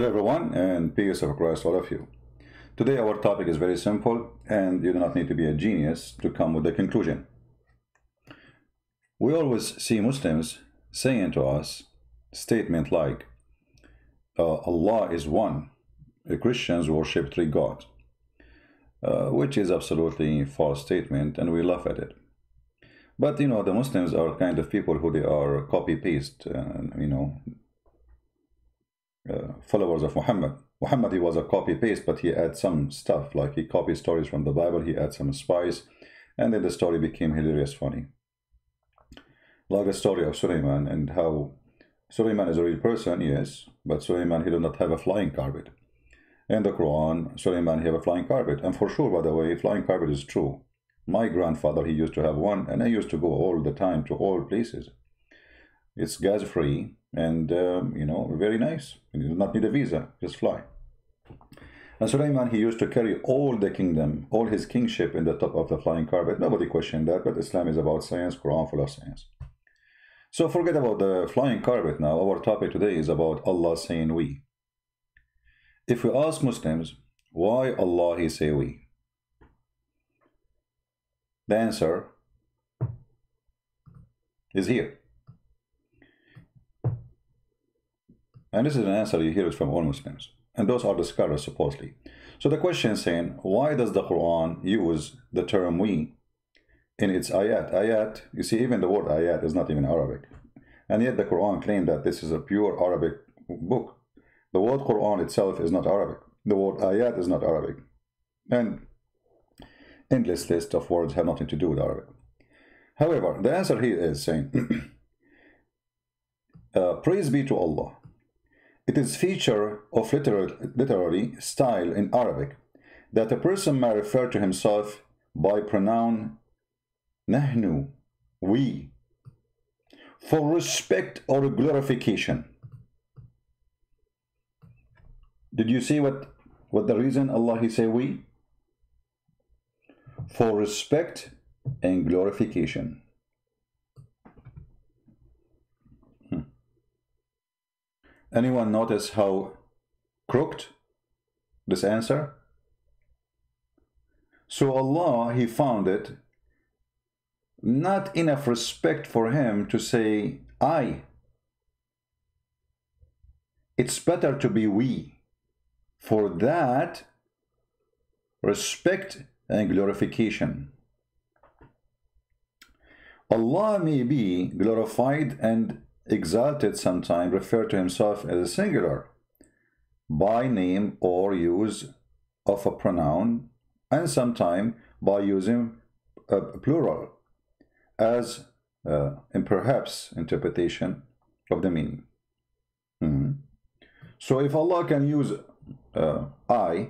Hello everyone, and peace of Christ all of you. Today our topic is very simple, and you do not need to be a genius to come with the conclusion. We always see Muslims saying to us statement like, Allah is one. The Christians worship three gods, which is absolutely a false statement, and we laugh at it. But the Muslims are kind of people who they are copy-paste, followers of Muhammad. Muhammad, he was a copy-paste, but he adds some stuff, like he copies stories from the Bible, he adds some spice, and then the story became hilarious funny. Like the story of Suleiman, and how Suleiman is a real person, yes, but Suleiman, he did not have a flying carpet. In the Quran, Suleiman, he have a flying carpet, and for sure, by the way, flying carpet is true. My grandfather, he used to have one, and I used to go all the time to all places. It's gas-free, and very nice. You do not need a visa, just fly. And Suleiman, he used to carry all the kingdom, all his kingship in the top of the flying carpet. Nobody questioned that, but Islam is about science, Quran full of science. So forget about the flying carpet now. Our topic today is about Allah saying we. If we ask Muslims, why Allah he say we? The answer is here. And this is an answer you hear it from all Muslims. And those are the scholars, supposedly. So the question is saying, why does the Quran use the term we in its ayat? Ayat, you see, even the word ayat is not even Arabic. And yet the Quran claimed that this is a pure Arabic book. The word Quran itself is not Arabic. The word ayat is not Arabic. And endless list of words have nothing to do with Arabic. However, the answer here is saying, praise be to Allah. It is feature of literary style in Arabic that a person may refer to himself by pronoun nahnu, we, for respect or glorification. Did you see what the reason Allah he say we? For respect and glorification. Anyone notice how crooked this answer? So Allah, he found it not enough respect for him to say I. It's better to be we. For that, respect and glorification. Allah may be glorified and exalted sometime, refer to himself as a singular by name or use of a pronoun, and sometime by using a plural as in perhaps interpretation of the meaning. So if Allah can use I,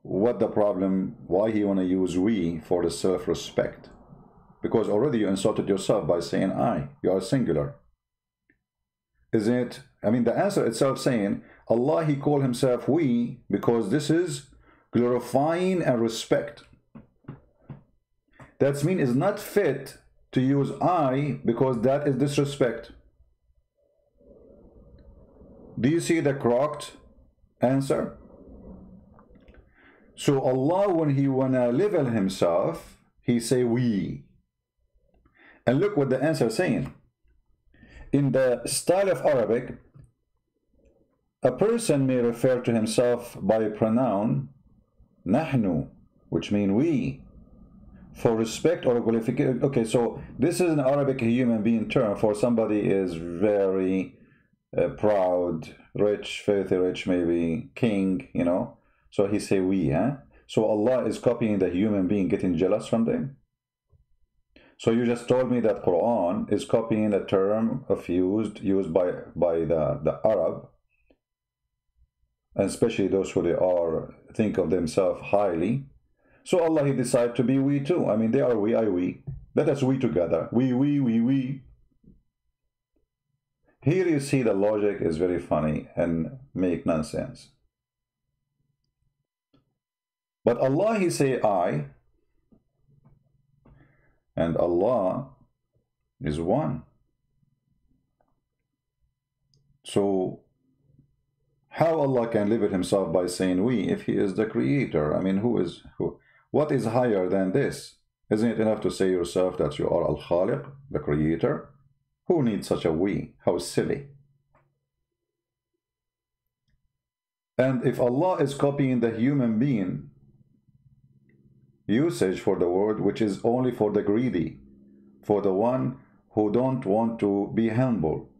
what the problem? Why he want to use we for the self-respect? Because already you insulted yourself by saying I. You are singular. Isn't it? I mean, the answer itself saying, Allah, he called himself we because this is glorifying and respect. That means it's not fit to use I because that is disrespect. Do you see the correct answer? So Allah, when he wanna level himself, he say we. And look what the answer is saying. In the style of Arabic, a person may refer to himself by a pronoun nahnu, which means we, for respect or qualification. Okay, so this is an Arabic human being term for somebody is very proud, rich, filthy rich, maybe king, So he say we, huh? So Allah is copying the human being, getting jealous from them. So you just told me that Quran is copying a term of used by the Arab, and especially those who they are think of themselves highly. So Allah, he decided to be we too. I mean, they are we, I we. Let us we together. We. Here you see the logic is very funny and make nonsense. But Allah, he say I, and Allah is one. So how Allah can limit himself by saying we if he is the creator? I mean, what is higher than this? Isn't it enough to say yourself that you are Al-Khaliq, the creator? Who needs such a we? How silly. And if Allah is copying the human being usage for the word, which is only for the greedy, for the one who don't want to be humble,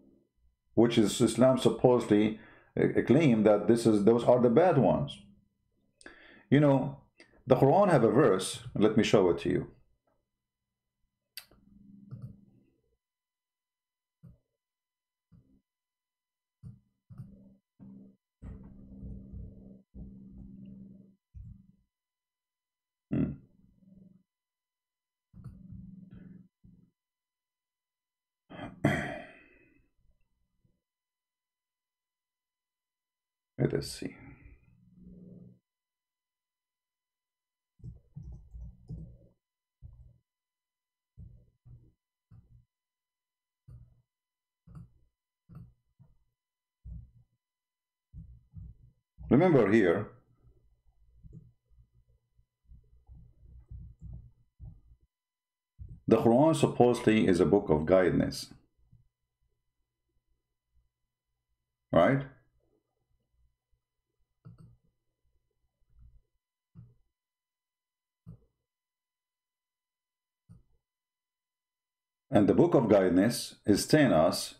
which is Islam supposedly claim that those are the bad ones. You know, the Quran have a verse. Let me show it to you. Let us see. Remember here, the Quran supposedly is a book of guidance, right? And the book of guidance is telling us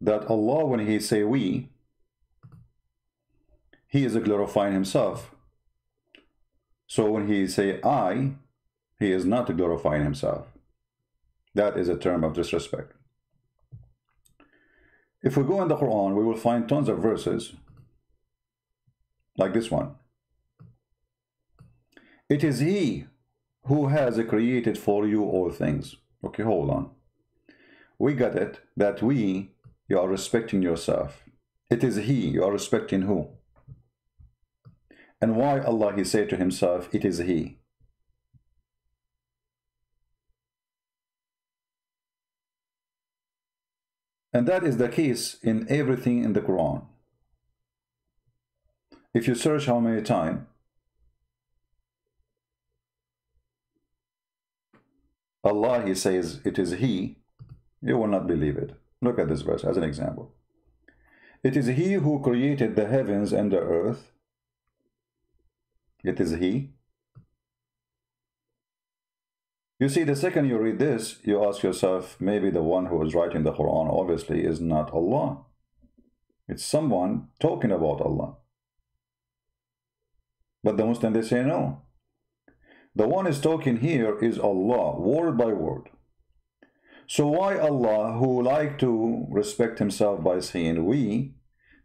that Allah, when he say we, he is glorifying himself. So when he say I, he is not glorifying himself. That is a term of disrespect. If we go in the Quran, we will find tons of verses like this one. It is he who has created for you all things. Okay, hold on. We got it that you are respecting yourself. It is he, you are respecting who? And why Allah, he said to himself, it is he? And that is the case in everything in the Quran. If you search how many times Allah, he says, it is he, you will not believe it. Look at this verse as an example. It is he who created the heavens and the earth. It is he. You see, the second you read this, you ask yourself, maybe the one who is writing the Quran obviously is not Allah. It's someone talking about Allah. But the Muslim, they say no. The one is talking here is Allah, word by word. So why Allah, who like to respect himself by saying we,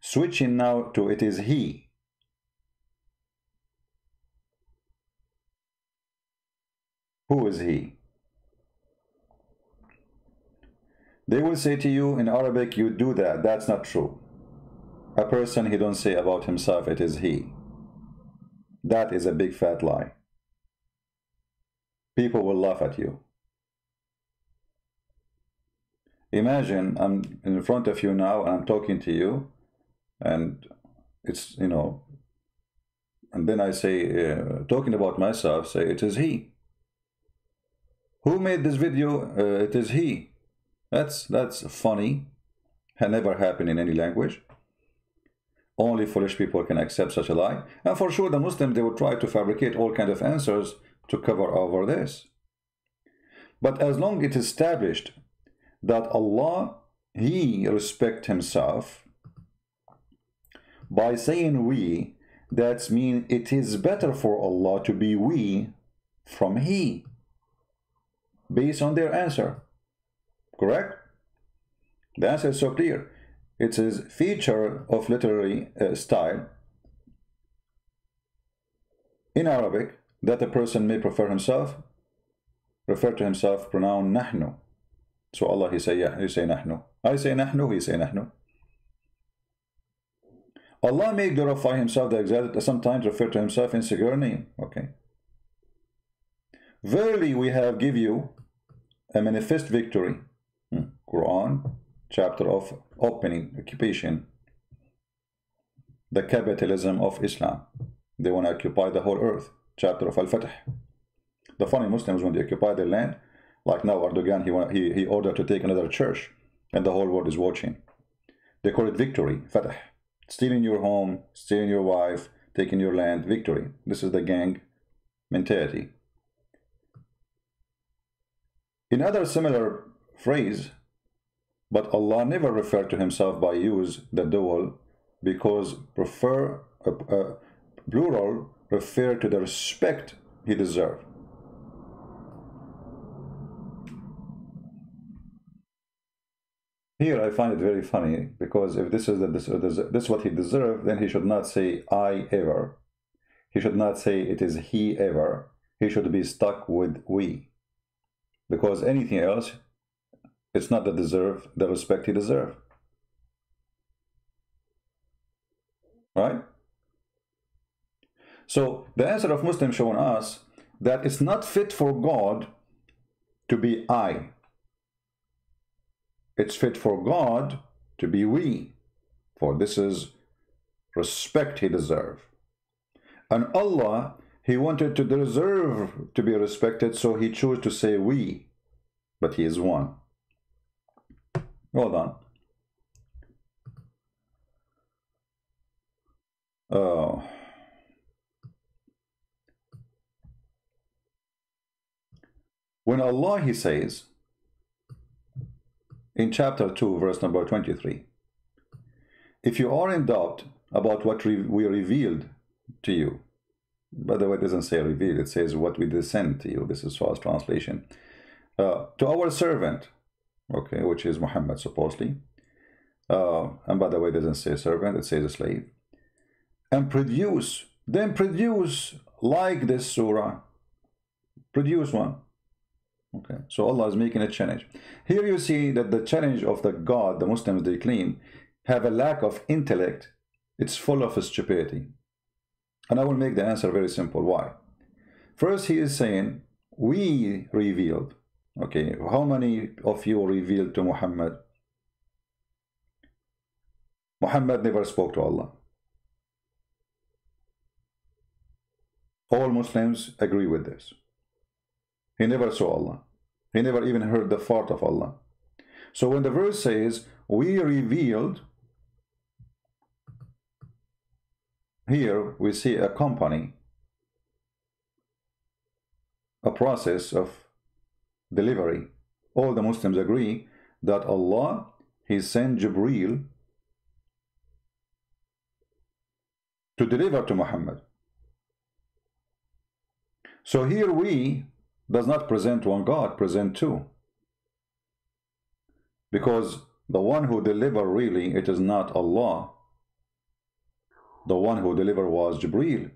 switching now to it is he? Who is he? They will say to you in Arabic, you do that. That's not true. A person, he don't say about himself, it is he. That is a big fat lie. People will laugh at you. Imagine I'm in front of you now and I'm talking to you, and it's, you know, and then I say, talking about myself, say it is he. Who made this video? It is he. That's funny. Had never happened in any language. Only foolish people can accept such a lie. And for sure the Muslims, they will try to fabricate all kinds of answers to cover over this. But as long as it is established that Allah, he respects himself by saying we, that means it is better for Allah to be we from he, based on their answer. Correct? The answer is so clear. It is feature of literary style in Arabic that a person may refer to himself pronoun nahnu. So Allah, he say nahnu. I say nahnu, he say nahnu. Allah may glorify himself, the exalted, sometimes refer to himself in singular name. Okay. Verily we have give you a manifest victory. Quran chapter of opening, occupation, the capitalism of Islam. They want to occupy the whole earth, chapter of Al-Fatih. The funny Muslims, when they occupy their land, like now Erdogan, he ordered to take another church, and the whole world is watching. They call it victory, Fatah. Stealing your home, stealing your wife, taking your land, victory. This is the gang mentality. In other similar phrase, but Allah never referred to himself by use the dual, because plural refer to the respect he deserved. Here I find it very funny, because if this is what he deserved, then he should not say I ever. He should not say it is he ever. He should be stuck with we. Because anything else, it's not the respect he deserved. Right? So the answer of Muslims showing us that it's not fit for God to be I. It's fit for God to be we, for this is respect he deserves. And Allah, he wanted to deserve to be respected, so he chose to say we, but he is one. Hold on. When Allah, he says, in chapter 2, verse number 23, if you are in doubt about what we revealed to you, by the way, it doesn't say revealed, it says what we descend to you. This is fast translation. To our servant, okay, which is Muhammad supposedly. And by the way, it doesn't say servant, it says a slave. And then produce like this surah. Produce one. Okay, so Allah is making a challenge. Here you see that the challenge of the God, the Muslims they claim, have a lack of intellect. It's full of stupidity. And I will make the answer very simple. Why? First, he is saying, we revealed. Okay, how many of you revealed to Muhammad? Muhammad never spoke to Allah. All Muslims agree with this. He never saw Allah. He never even heard the fart of Allah. So when the verse says, we revealed, here we see a company, a process of delivery. All the Muslims agree that Allah, he sent Jibreel to deliver to Muhammad. So here we does not present one God, present two. Because the one who delivered really, it is not Allah. The one who delivered was Jibreel.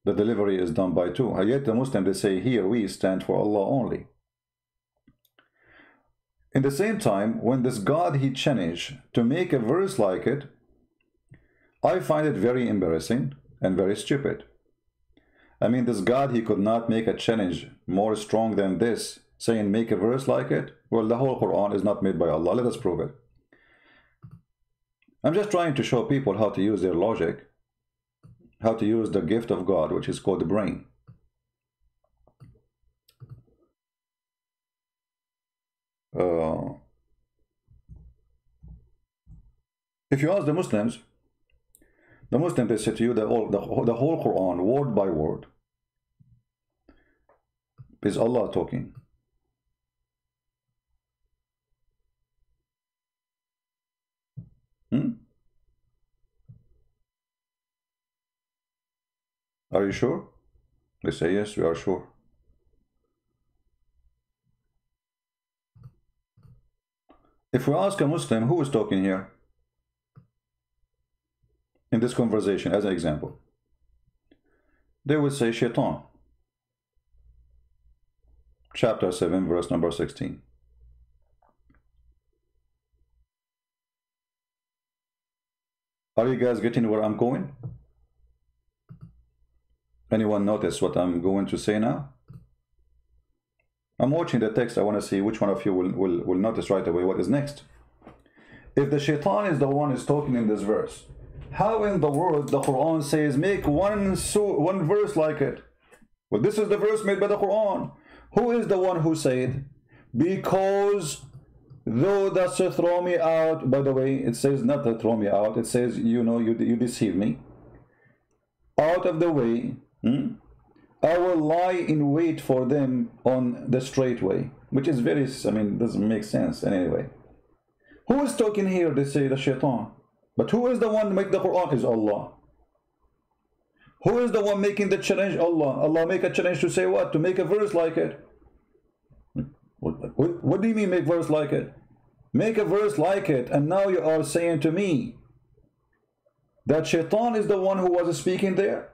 The delivery is done by two. Yet the Muslims, they say here we stand for Allah only. In the same time, when this God he changed to make a verse like it, I find it very embarrassing and very stupid. I mean, this God, he could not make a challenge more strong than this, saying make a verse like it. Well, the whole Quran is not made by Allah. Let us prove it. I'm just trying to show people how to use their logic, how to use the gift of God, which is called the brain. If you ask the Muslims, they say to you that the whole Quran, word by word, is Allah talking. Are you sure? They say, yes, we are sure. If we ask a Muslim, who is talking here in this conversation, as an example, they would say Shaitan. Chapter 7, verse number 16. Are you guys getting where I'm going? Anyone notice what I'm going to say now? I'm watching the text. I want to see which one of you will notice right away what is next. If the shaitan is the one who's talking in this verse, how in the world the Quran says make one verse like it? Well, this is the verse made by the Quran. Who is the one who said, because though that's to throw me out, by the way, it says not to throw me out, it says, you know, you deceive me, out of the way, I will lie in wait for them on the straight way, which is very, I mean, doesn't make sense anyway. Who is talking here? They say the shaitan. But who is the one to make the Quran? Is Allah. Who is the one making the challenge? Allah. Allah make a challenge to say what? To make a verse like it. What do you mean make verse like it? Make a verse like it, and now you are saying to me that shaitan is the one who was speaking there?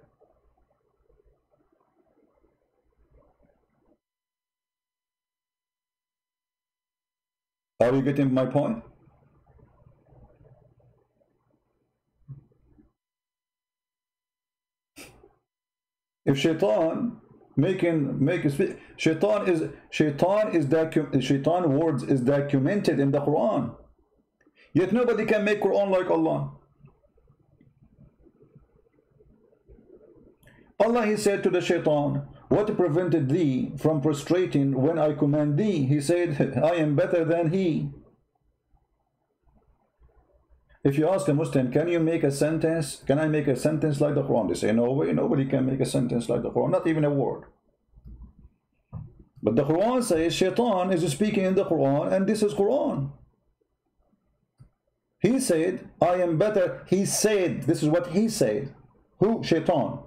Are you getting my point? If shaitan shaitan words is documented in the Quran, yet nobody can make Quran like Allah. Allah, he said to the shaitan, what prevented thee from prostrating when I command thee? He said, I am better than he. If you ask a Muslim, can you make a sentence? Can I make a sentence like the Quran? They say, no way, nobody can make a sentence like the Quran, not even a word. But the Quran says shaitan is speaking in the Quran, and this is Quran. He said, I am better. He said, this is what he said. Who? Shaitan.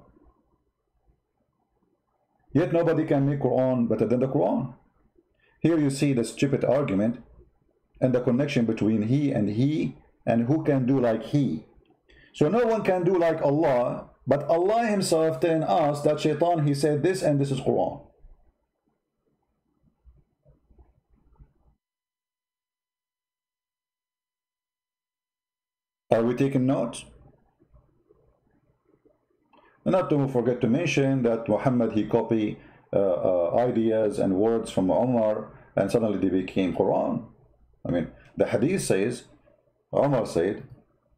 Yet nobody can make Quran better than the Quran. Here you see the stupid argument and the connection between he and who can do like he. So no one can do like Allah, but Allah himself telling us that shaitan, he said this and this is Quran. Are we taking notes? And not to forget to mention that Muhammad, he copied ideas and words from Umar, and suddenly they became Quran. I mean, the hadith says, Umar said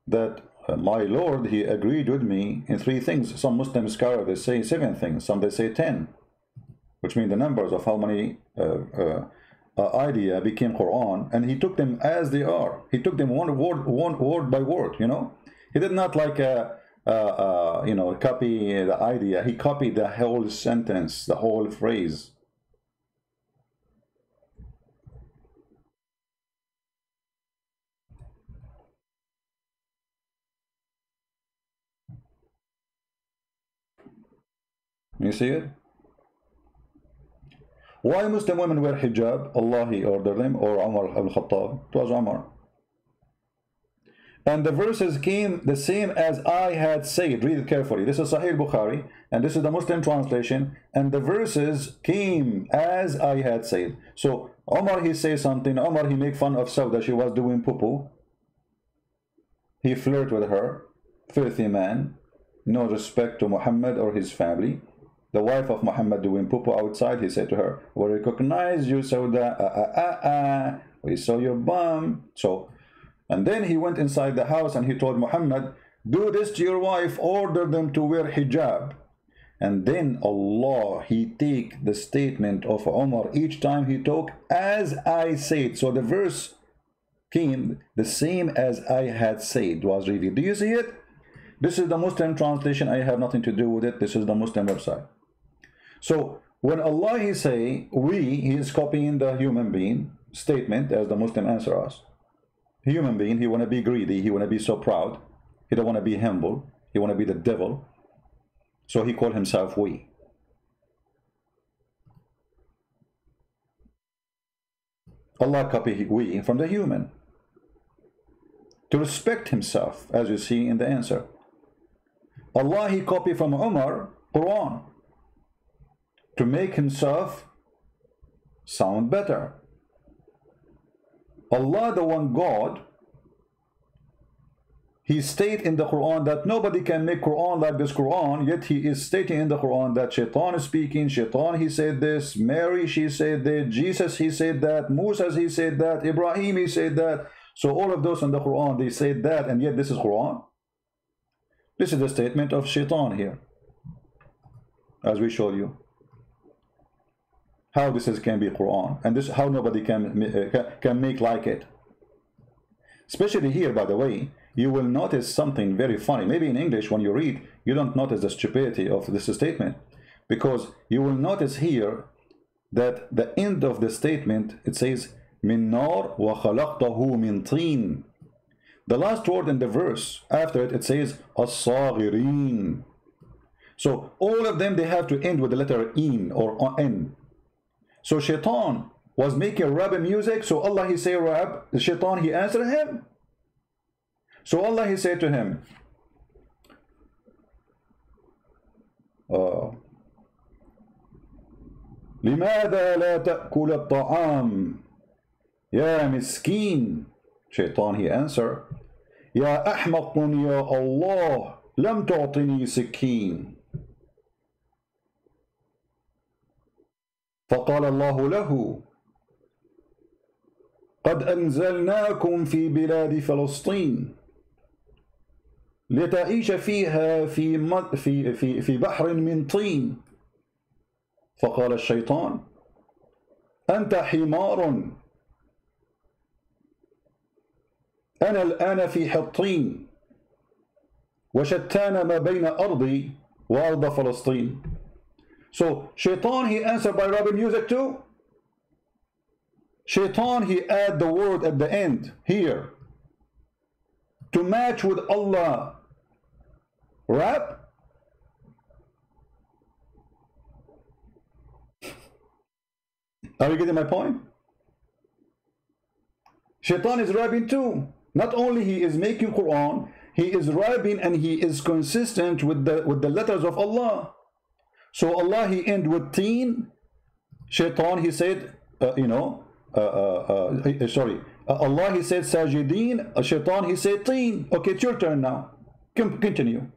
that my Lord, he agreed with me in 3 things. Some Muslim scholars, they say 7 things, some they say 10, which mean the numbers of how many idea became Quran, and he took them as they are. He took them one word by word, you know. He did not like you know, copy the idea. He copied the whole sentence, the whole phrase. You see it? Why Muslim women wear hijab? Allah, he ordered them, or Umar al-Khattab? It was Umar. And the verses came the same as I had said. Read it carefully. This is Sahih Bukhari, and this is the Muslim translation. And the verses came as I had said. So Umar, he says something. Umar, he make fun of Sauda. She was doing poo-poo. He flirted with her. Filthy man. No respect to Muhammad or his family. The wife of Muhammad doing poo-poo outside. He said to her, we recognize you, Sauda. We saw your bum. So, and then he went inside the house and he told Muhammad, do this to your wife, order them to wear hijab. And then Allah, he take the statement of Umar each time he talk, as I said. So the verse came the same as I had said was revealed. Do you see it? This is the Muslim translation. I have nothing to do with it. This is the Muslim website. So when Allah, he say we, he is copying the human being statement as the Muslim answer us. Human being, he want to be greedy, he want to be so proud, he don't want to be humble, he want to be the devil, so he called himself we. Allah copied we from the human to respect himself, as you see in the answer. Allah, he copied from Umar Quran to make himself sound better. Allah, the one God, he states in the Quran that nobody can make Quran like this Quran, yet he is stating in the Quran that Shaitan is speaking, Shaitan he said this, Mary she said that, Jesus he said that, Moses he said that, Ibrahim he said that. So all of those in the Quran, they said that, and yet this is Quran. This is the statement of Shaitan here, as we showed you. How this can be Quran, and this how nobody can make like it. Especially here, by the way, you will notice something very funny. Maybe in English, when you read, you don't notice the stupidity of this statement, because you will notice here that the end of the statement, it says min nar wa khalaqtahu min tin. The last word in the verse after it, it says as-saghirin. So all of them, they have to end with the letter in or n. So Shaitan was making rap music, so Allah he say rap, the Shaitan he answered him. So Allah he said to him, لماذا لا تأكل الطعام يا مسكين. Shaitan he answered, يا أحمق يا الله لم تعطني سكين. فقال الله له قد أنزلناكم في بلاد فلسطين لتعيش فيها في بحر من طين. فقال الشيطان أنت حمار أنا الآن في حطين وشتان ما بين أرضي وأرض فلسطين. So Shaitan he answered by rapping music too. Shaitan he add the word at the end here to match with Allah rap. Are you getting my point? Shaitan is rapping too. Not only he is making Quran, he is rapping and he is consistent with the letters of Allah. So Allah he end with teen. Shaitan he said Allah he said sajideen. Shaitan he said teen. Okay, it's your turn now. Continue.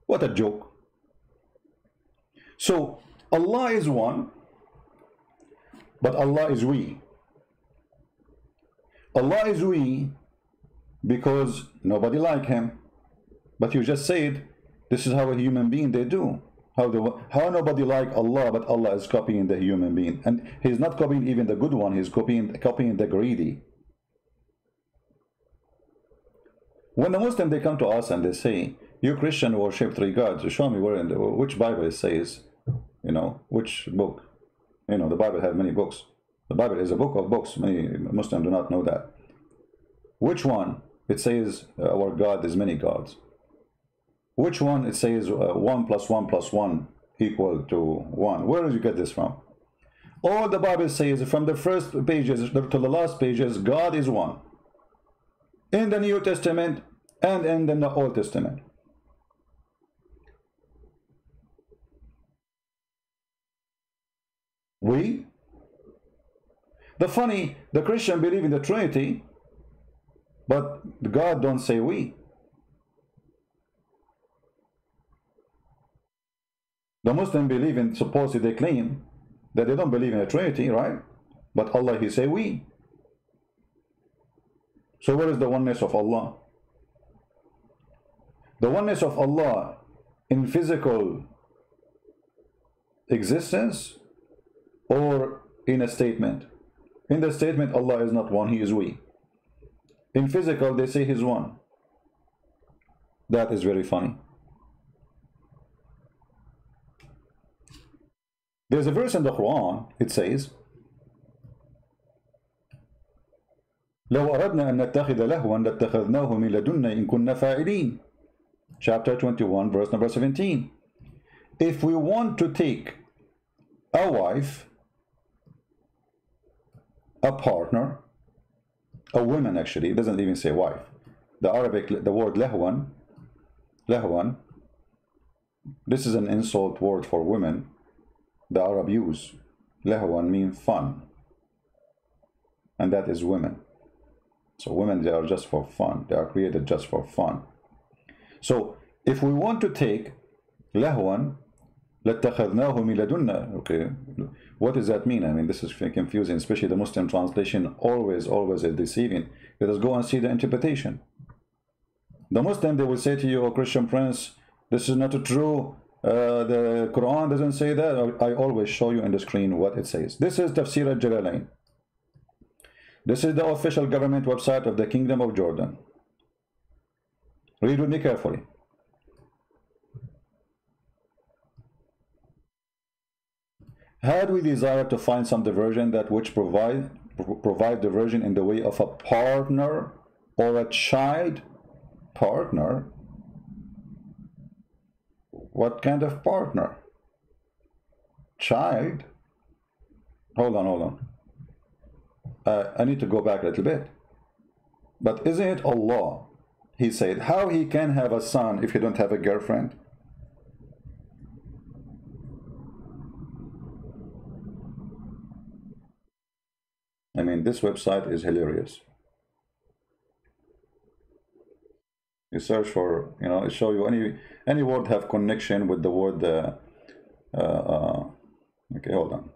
What a joke. So Allah is one, but Allah is we. Allah is we because nobody like him. But you just said this is how a human being they do. How nobody like Allah, but Allah is copying the human being, and he's not copying even the good one. He's copying the greedy. When the Muslims they come to us and they say, "You Christian worship three gods," show me where in which Bible it says, which book. The Bible has many books. The Bible is a book of books. Many Muslims do not know that. Which one it says our God is many gods? Which one it says 1 + 1 + 1 equal to 1? Where did you get this from? All the Bible says from the first pages to the last pages, God is one. In the New Testament and in the Old Testament. We? The Christian believe in the Trinity, but God don't say we. The Muslim believe in, supposedly they claim that they don't believe in a Trinity, right? But Allah, he say we. So where is the oneness of Allah? The oneness of Allah in physical existence or in a statement? In the statement, Allah is not one, he is we. In physical, they say he's one. That is very funny. There's a verse in the Quran, it says, لو أردنا أن نتخذ لهوا لاتخذناه من لدنا إن كنا فاعلين. Chapter 21, verse number 17. If we want to take a wife, a partner, a woman actually, it doesn't even say wife. The Arabic, the word lahwan, this is an insult word for women. The Arab use. Lahwan means fun. And that is women. So women, they are just for fun. They are created just for fun. So if we want to take لهوا لاتخذناه من لدنا, okay, what does that mean? I mean, this is confusing, especially the Muslim translation always is deceiving. Let us go and see the interpretation. The Muslim, they will say to you, oh Christian Prince, this is not true. The Quran doesn't say that. I always show you on the screen what it says. This is Tafsir al-Jalalain. This is the official government website of the Kingdom of Jordan. Read with me carefully. Had we desired to find some diversion that which provide diversion in the way of a partner or a child? Partner? What kind of partner? Child? Hold on. I need to go back a little bit. But isn't it Allah? He said, how he can have a son if he don't have a girlfriend? I mean, this website is hilarious. You search for, you know, it show you any word have connection with the word. Okay, hold on.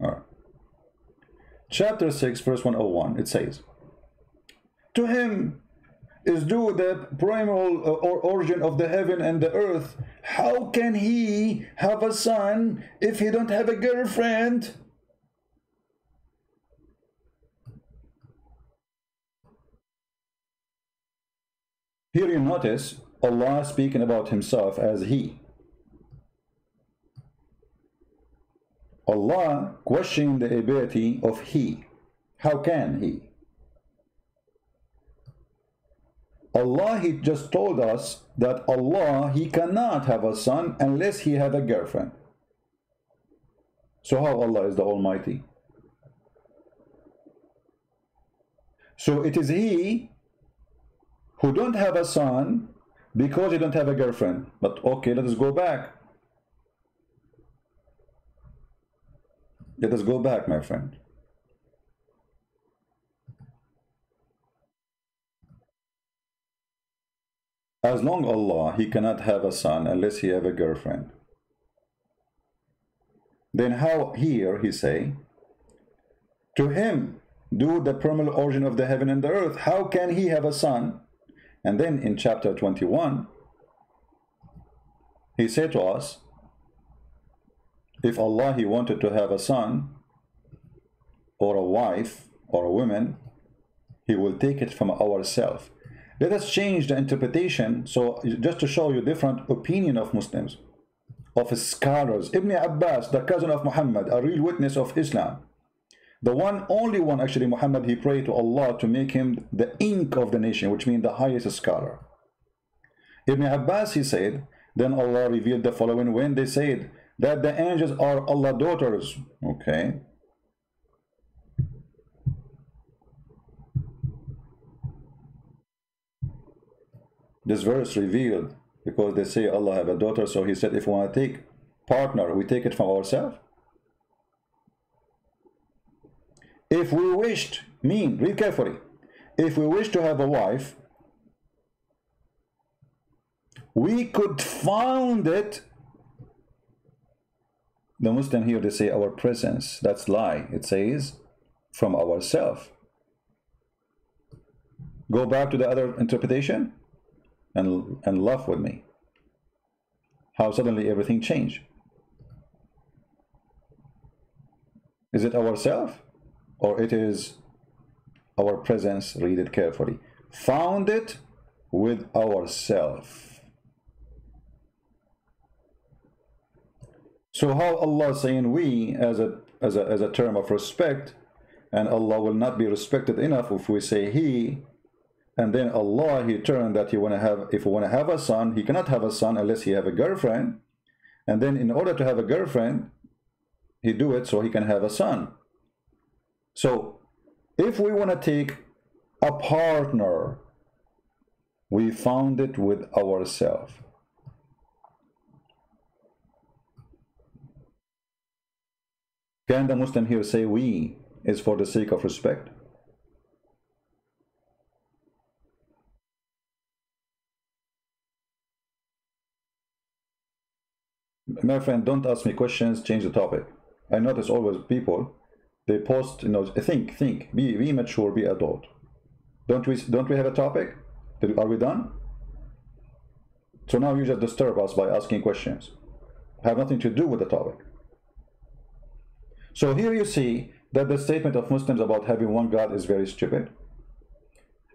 All right. Chapter 6, verse 101. It says, "To him is due the primal origin of the heaven and the earth. How can he have a son if he don't have a girlfriend?" Here you notice Allah speaking about himself as he. Allah questioning the ability of he. How can he? Allah, he just told us that Allah, he cannot have a son unless he have a girlfriend. So how Allah is the Almighty? So it is he who don't have a son because he don't have a girlfriend. But okay, let us go back. Let us go back, my friend. As long Allah, he cannot have a son unless he have a girlfriend. Then how here he say, to him due the primal origin of the heaven and the earth, how can he have a son? And then in chapter 21, he said to us, if Allah, he wanted to have a son or a wife or a woman, he will take it from ourselves. Let us change the interpretation, so just to show you different opinion of Muslims, of scholars. Ibn Abbas, the cousin of Muhammad, a real witness of Islam, the only one actually, Muhammad, he prayed to Allah to make him the ink of the nation, which means the highest scholar. Ibn Abbas, he said, then Allah revealed the following when they said that the angels are Allah's daughters. Okay. This verse revealed because they say Allah have a daughter, so he said if we want to take partner, we take it from ourselves. If we wished, read carefully, if we wish to have a wife, we could found it. The Muslim here, they say our presence. That's lie. It says from ourselves. Go back to the other interpretation and laugh with me. How suddenly everything changed. Is it ourselves? Or it is our presence? Read it carefully. Found it with ourselves. So how Allah saying we as a term of respect, and Allah will not be respected enough if we say he, and then Allah, he turned that he want to have, if he want to have a son, he cannot have a son unless he have a girlfriend, and then in order to have a girlfriend, he do it so he can have a son. So if we want to take a partner, we found it with ourselves. Can the Muslim here say we is for the sake of respect? My friend, don't ask me questions, change the topic. I notice always people, they post, you know, think, be mature, be adult. Don't we have a topic? Are we done? So now you just disturb us by asking questions. Have nothing to do with the topic. So here you see that the statement of Muslims about having one God is very stupid.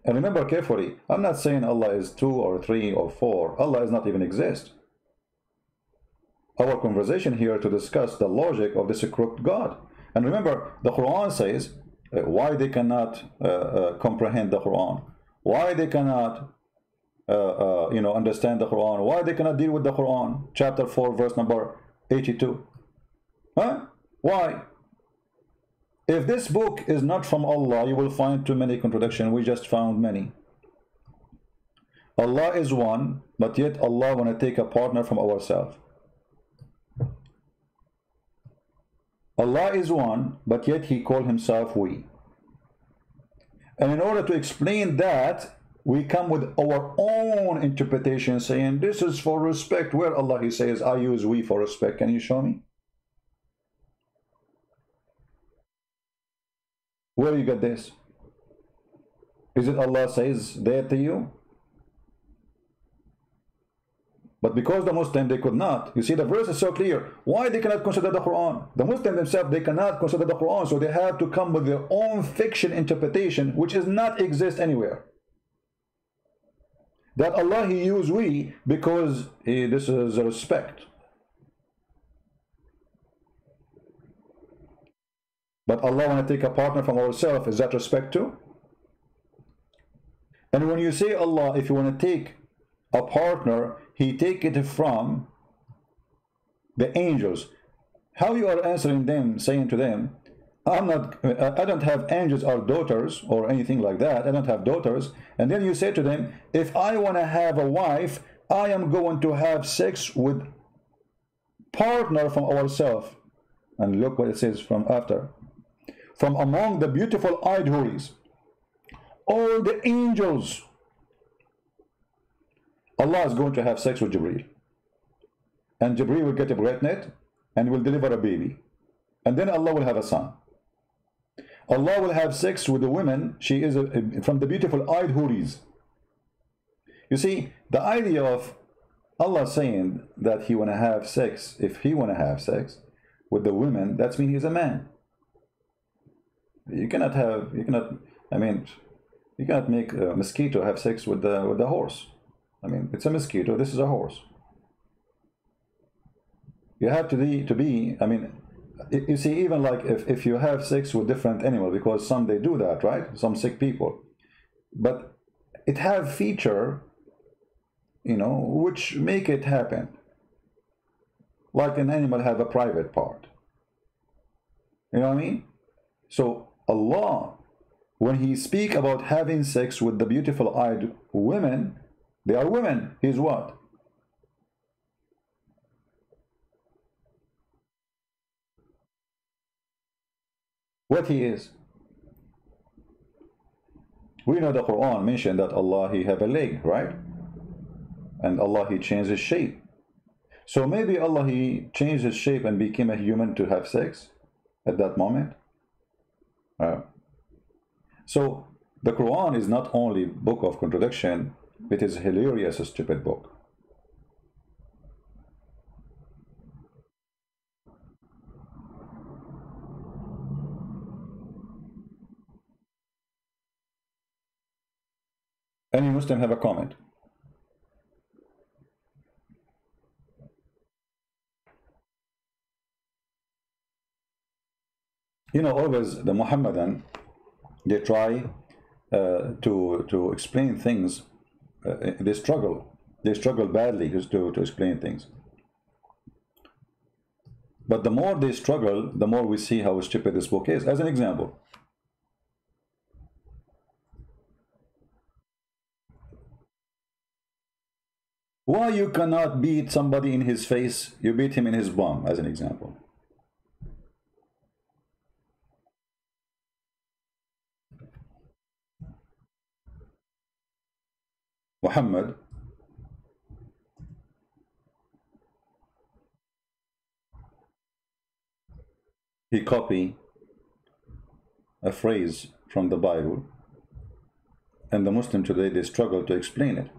And remember carefully, I'm not saying Allah is 2 or 3 or 4. Allah does not even exist. Our conversation here to discuss the logic of this crooked God. And remember, the Quran says why they cannot comprehend the Quran, why they cannot understand the Quran, why they cannot deal with the Quran. Chapter 4, verse number 82. Huh? Why? If this book is not from Allah, you will find too many contradictions. We just found many. Allah is one, but yet Allah want to take a partner from ourselves. Allah is one, but yet he called himself we. And in order to explain that, we come with our own interpretation saying this is for respect. Where Allah he says, I use we for respect. Can you show me? Where you get this? Is it Allah says that to you? But because the Muslim, they could not. You see, the verse is so clear. Why they cannot consider the Quran? The Muslim themselves, they cannot consider the Quran, so they have to come with their own fiction interpretation, which does not exist anywhere. That Allah, he used we because this is a respect. But Allah want to take a partner from ourselves, is that respect too? And when you say Allah, if you want to take a partner, he take it from the angels. How you are answering them, saying to them, I don't have angels or daughters or anything like that. I don't have daughters. And then you say to them, if I want to have a wife, I am going to have sex with partner from ourselves. And look what it says from after. From among the beautiful eyed houris, all the angels, Allah is going to have sex with Jibreel. And Jibreel will get a pregnant and will deliver a baby. And then Allah will have a son. Allah will have sex with a woman. She is from the beautiful eyed houris. You see, the idea of Allah saying that he want to have sex, if he want to have sex with the women, that means he's a man. You cannot make a mosquito have sex with the horse. I mean, it's a mosquito, this is a horse. You have to be, I mean, you see, even like if you have sex with different animals, because some they do that, right? Some sick people. But it have feature, which make it happen. Like an animal have a private part. You know what I mean? So Allah, when he speak about having sex with the beautiful eyed women, they are women. He's what? What he is. We know the Quran mentioned that Allah, he have a leg, right? And Allah, he changed his shape. So maybe Allah, he changed his shape and became a human to have sex at that moment. So the Quran is not only book of contradiction, it is hilarious, a stupid book. Any Muslim have a comment? Always the Muhammadan, they try to explain things. They struggle badly to explain things. But the more they struggle, the more we see how stupid this book is. As an example, why you cannot beat somebody in his face? You beat him in his bum, as an example. Muhammad he copied a phrase from the Bible, and the Muslim today, they struggle to explain it.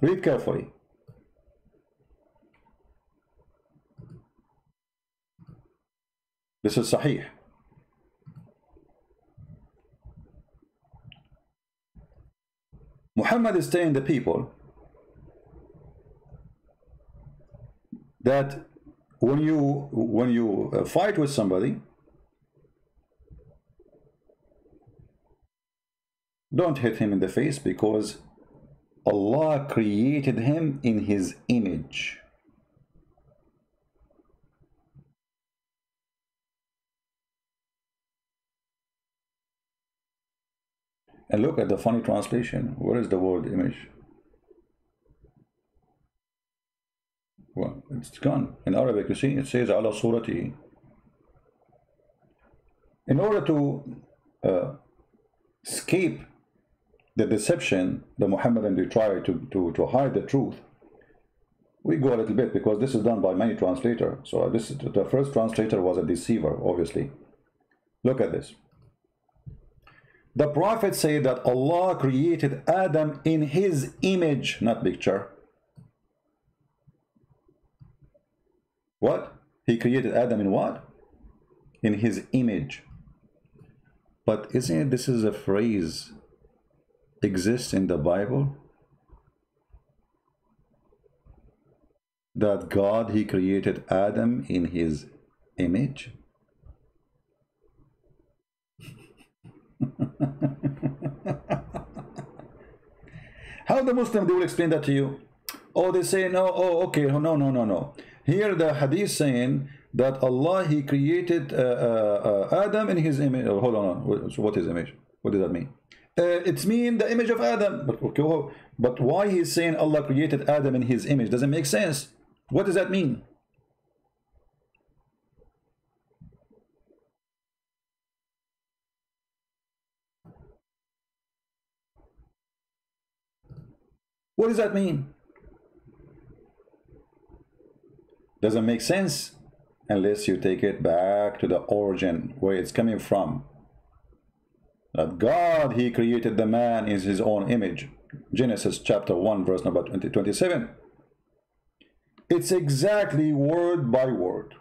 Read carefully. This is Sahih. Muhammad is telling the people that when you fight with somebody, don't hit him in the face, because Allah created him in his image. And look at the funny translation. Where is the word image? Well, it's gone. In Arabic, you see, it says ala surati. In order to escape the deception, the Muhammadan, they try to hide the truth. We go a little bit, because this is done by many translators. So the first translator was a deceiver, obviously. Look at this. The Prophet said that Allah created Adam in his image, not picture. What? He created Adam in what? In his image. But isn't it, this is a phrase exists in the Bible? That God, he created Adam in his image? How the Muslim, they will explain that to you? Oh, they say no. Oh, okay. No. Here the hadith saying that Allah, he created Adam in his image. Oh, hold on. So what is image? What does that mean? It's mean the image of Adam. But okay, but why he's saying Allah created Adam in his image? Doesn't make sense. What does that mean? What does that mean? Doesn't make sense unless you take it back to the origin, where it's coming from. That God, he created the man in his own image. Genesis chapter 1, verse number 27. It's exactly word by word.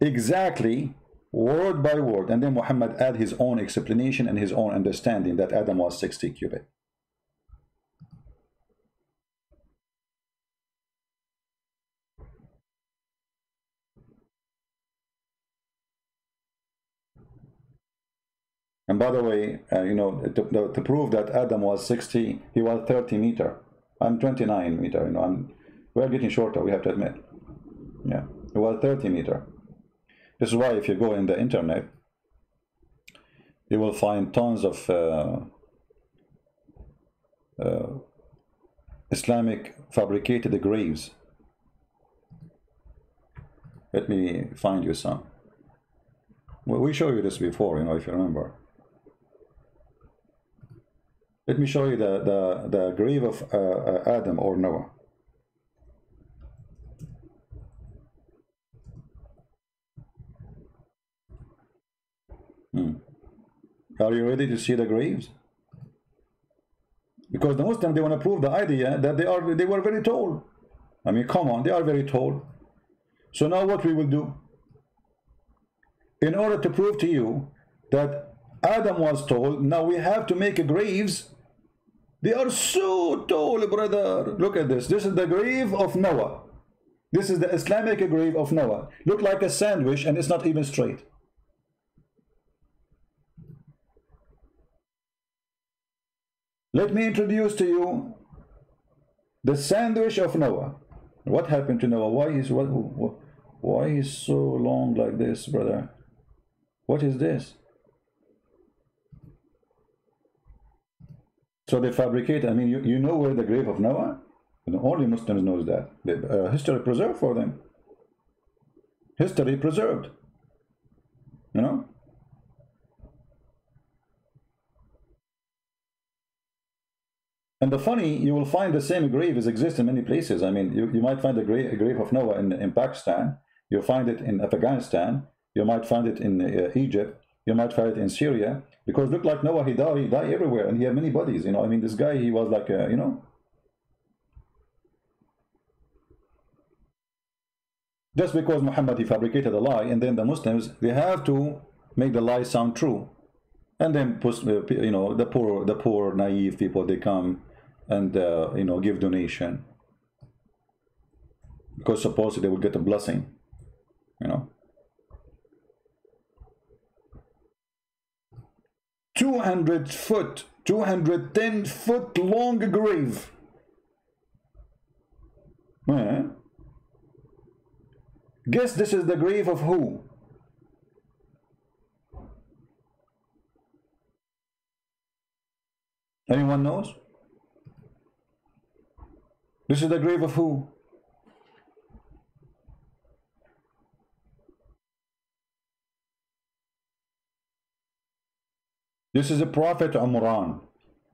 Exactly word by word. And then Muhammad add his own explanation and his own understanding that Adam was 60 cubit. And by the way, you know, to prove that Adam was 60, he was 30 meter. I'm 29 meter. You know, we're getting shorter, we have to admit. Yeah, he was 30 meter. This is why if you go in the internet, you will find tons of Islamic fabricated graves. Let me find you some. Well, we showed you this before, you know, if you remember. Let me show you the grave of Adam or Noah. Are you ready to see the graves? Because the Muslims, they want to prove the idea that they were very tall. I mean, come on, they are very tall. So now what we will do, in order to prove to you that Adam was tall, now we have to make graves. They are so tall, brother. Look at this. This is the grave of Noah. This is the Islamic grave of Noah. Look like a sandwich, and it's not even straight. Let me introduce to you the sandwich of Noah. What happened to Noah? Why is so long like this, brother? What is this? So they fabricate. I mean, you know where the grave of Noah? Only Muslims knows that. History preserved for them. History preserved. You know. And the funny, you will find the same grave is exist in many places. I mean, you might find a grave of Noah in Pakistan. You'll find it in Afghanistan. You might find it in Egypt. You might find it in Syria. Because look like Noah, he died everywhere, and he had many bodies. You know, I mean, this guy, he was like, you know. Just because Muhammad, he fabricated a lie, and then the Muslims, they have to make the lie sound true. And then, you know, the poor, naive people, they come and, you know, give donation. Because supposedly they will get a blessing, you know. 200 foot, 210 foot long grave. Guess this is the grave of who? Anyone knows? This is the grave of who? This is a prophet Umran.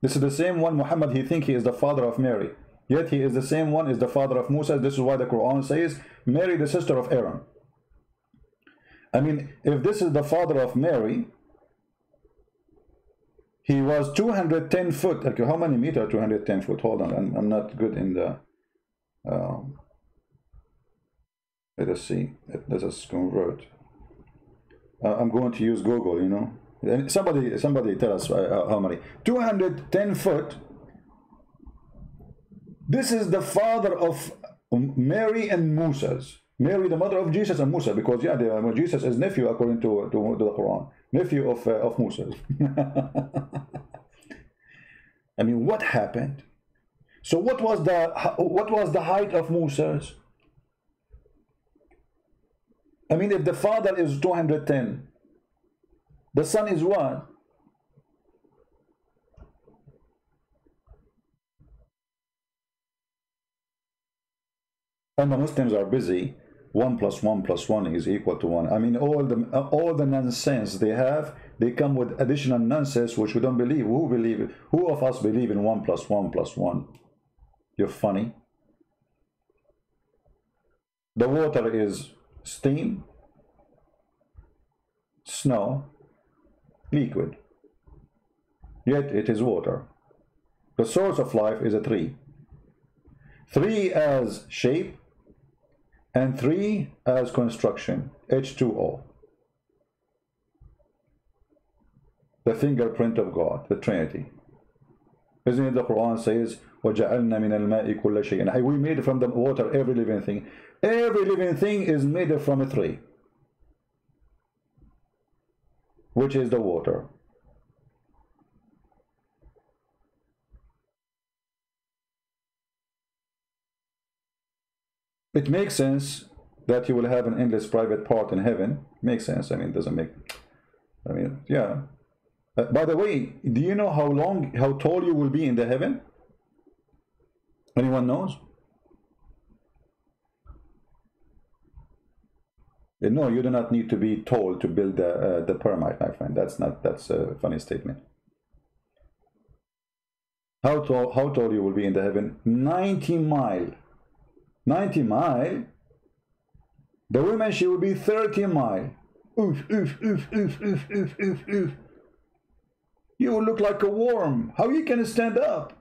This is the same one Muhammad, he thinks he is the father of Mary. Yet he is the same one, is the father of Musa. This is why the Quran says, Mary, the sister of Aaron. I mean, if this is the father of Mary, he was 210 foot. Okay, how many meter 210 foot? Hold on, I'm not good in the... let us see. Let us convert. I'm going to use Google, you know. Somebody tell us how many. 210 foot. This is the father of Mary and Moses. Mary, the mother of Jesus and Musa, because yeah, Jesus is nephew according to the Quran, nephew of Moses. I mean, what happened? So what was the height of Moses? I mean, if the father is 210, the son is what? And the Muslims are busy. 1 + 1 + 1 is equal to 1. I mean, all the nonsense they have, they come with additional nonsense which we don't believe. Who of us believe in 1 + 1 + 1? You're funny. The water is steam, snow, liquid. Yet it is water. The source of life is a tree. 3 as shape, and 3 as construction, H2O. The fingerprint of God, the Trinity. Isn't it the Quran says, وَجَعَلْنَا مِنَ الْمَاءِ كُلَّ شَيْءٍ. We made from the water every living thing. Every living thing is made from a tree, which is the water. It makes sense that you will have an endless private part in heaven. Makes sense. I mean, it doesn't make... I mean, yeah. By the way, do you know how tall you will be in the heaven? Anyone knows? No, you do not need to be tall to build the pyramid, my friend. That's a funny statement. How tall you will be in the heaven? 90 mile. 90 mile. The woman, she will be 30 mile. Oof, oof, oof, oof, oof, oof, oof, oof. You will look like a worm. How you can stand up?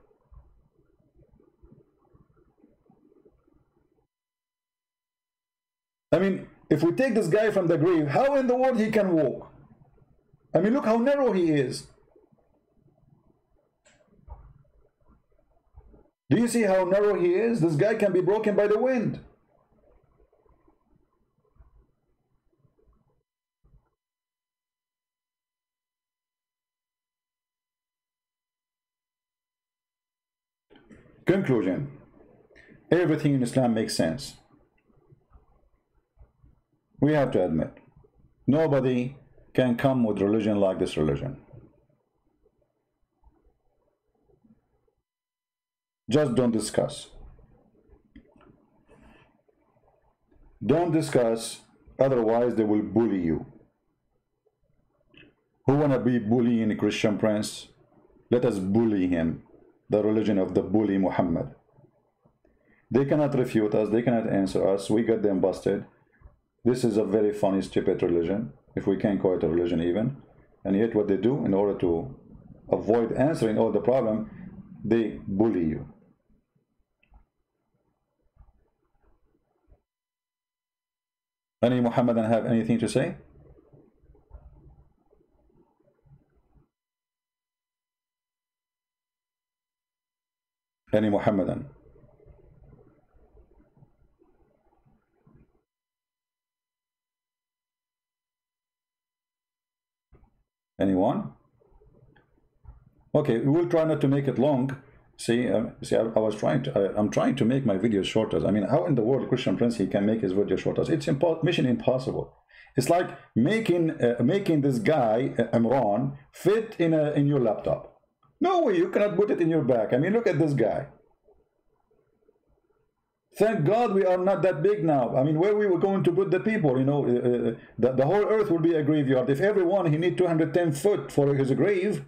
I mean, if we take this guy from the grave, how in the world he can walk? I mean, look how narrow he is. Do you see how narrow he is? This guy can be broken by the wind. Conclusion. Everything in Islam makes sense. We have to admit, nobody can come with religion like this religion. Just don't discuss. Don't discuss, otherwise they will bully you. Who wanna be bullying a Christian prince? Let us bully him. the religion of the bully Muhammad. They cannot refute us, they cannot answer us, we got them busted. This is a very funny, stupid religion, if we can call it a religion even. And yet what they do, in order to avoid answering all the problem, they bully you. Any Muhammadan have anything to say? Any Muhammadan? Anyone? Okay, we will try not to make it long. See, I was trying to. I'm trying to make my videos shorter. I mean, how in the world Christian Prince he can make his video shorter? It's mission impossible. It's like making this guy Imran fit in your laptop. No way, you cannot put it in your back. I mean, look at this guy. Thank God we are not that big now. I mean, where we were going to put the people, you know, the whole earth will be a graveyard. If everyone, he need 210 foot for his grave,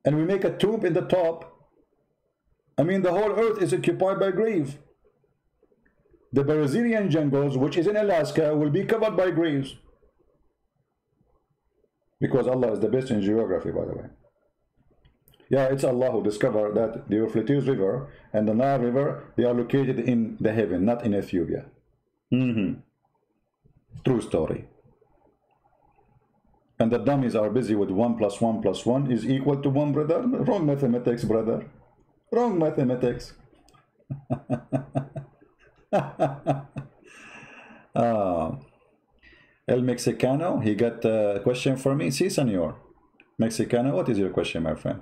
and we make a tomb in the top, I mean, the whole earth is occupied by grave. The Brazilian jungles, which is in Alaska, will be covered by graves. Because Allah is the best in geography, by the way. Yeah, it's Allah who discovered that the Euphrates River and the Nile River, they are located in the heaven, not in Ethiopia. True story. And the dummies are busy with 1 + 1 + 1 is equal to 1, brother. Wrong mathematics, brother. Wrong mathematics. El Mexicano, he got a question for me. Si, senor. Mexicano, what is your question, my friend?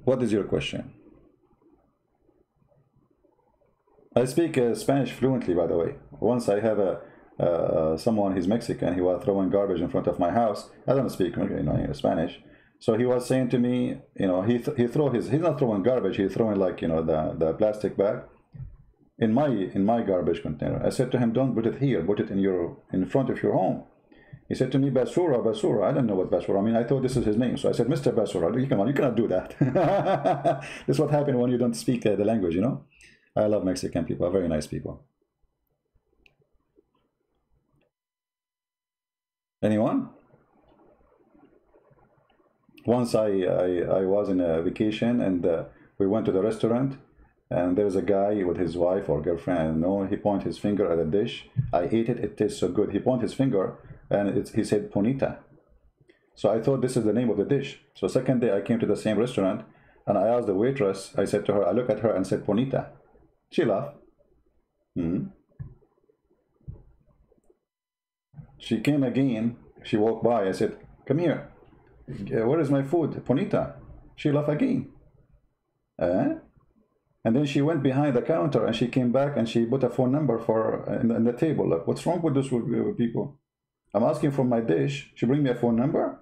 What is your question? I speak Spanish fluently, by the way. Once I have someone, he's Mexican, he was throwing garbage in front of my house. I don't speak, you know, Spanish. So he was saying to me, you know, he's not throwing garbage, he's throwing, like, you know, the plastic bag in my garbage container. I said to him, don't put it here, put it in front of your home. He said to me, Basura, Basura. I don't know what Basura. I mean, I thought this is his name. So I said, Mr. Basura, come on, you cannot do that. This is what happens when you don't speak the language, you know. I love Mexican people, very nice people. Anyone? Once I was in a vacation, and we went to the restaurant, and there's a guy with his wife or girlfriend, I don't know, he pointed his finger at a dish. I ate it, it tastes so good. He pointed his finger, and he said Ponita. So I thought this is the name of the dish. So second day I came to the same restaurant, and I asked the waitress, I said to her, I looked at her and said Ponita. She laughed. She came again, she walked by, I said, come here. Where is my food? Ponita. She laughed again. And then she went behind the counter, and she came back and she put a phone number for in the table. Like, what's wrong with those people? I'm asking for my dish. She bring me a phone number?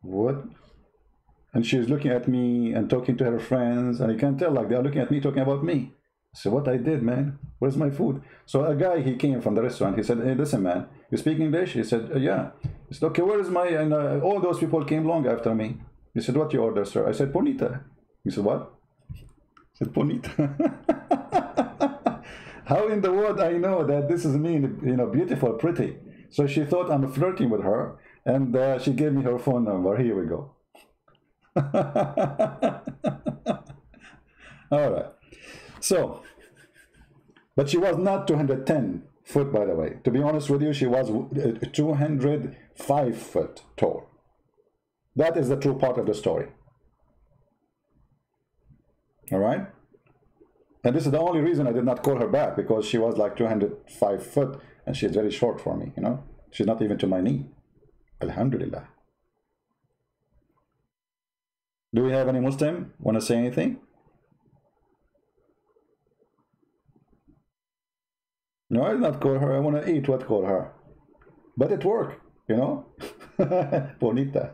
What? And she's looking at me and talking to her friends, and you can tell, like, they're looking at me, talking about me. So what I did, man, where's my food? So a guy, he came from the restaurant. He said, hey, listen, man, you speak English? He said, yeah. He said, okay, where is my, and all those people came long after me. He said, what you order, sir? I said, Ponita. He said, what? I said, Ponita. How in the world I know that this is me, you know, beautiful, pretty? So she thought I'm flirting with her, and she gave me her phone number. Here we go. All right. So, but she was not 210 foot, by the way. To be honest with you, she was 205 foot tall. That is the true part of the story. All right? And this is the only reason I did not call her back, because she was like 205 foot, and she's very short for me, you know? She's not even to my knee. Alhamdulillah. Do we have any Muslim want to say anything? No, I did not call her. I want to eat what call her. But it worked, you know? Bonita.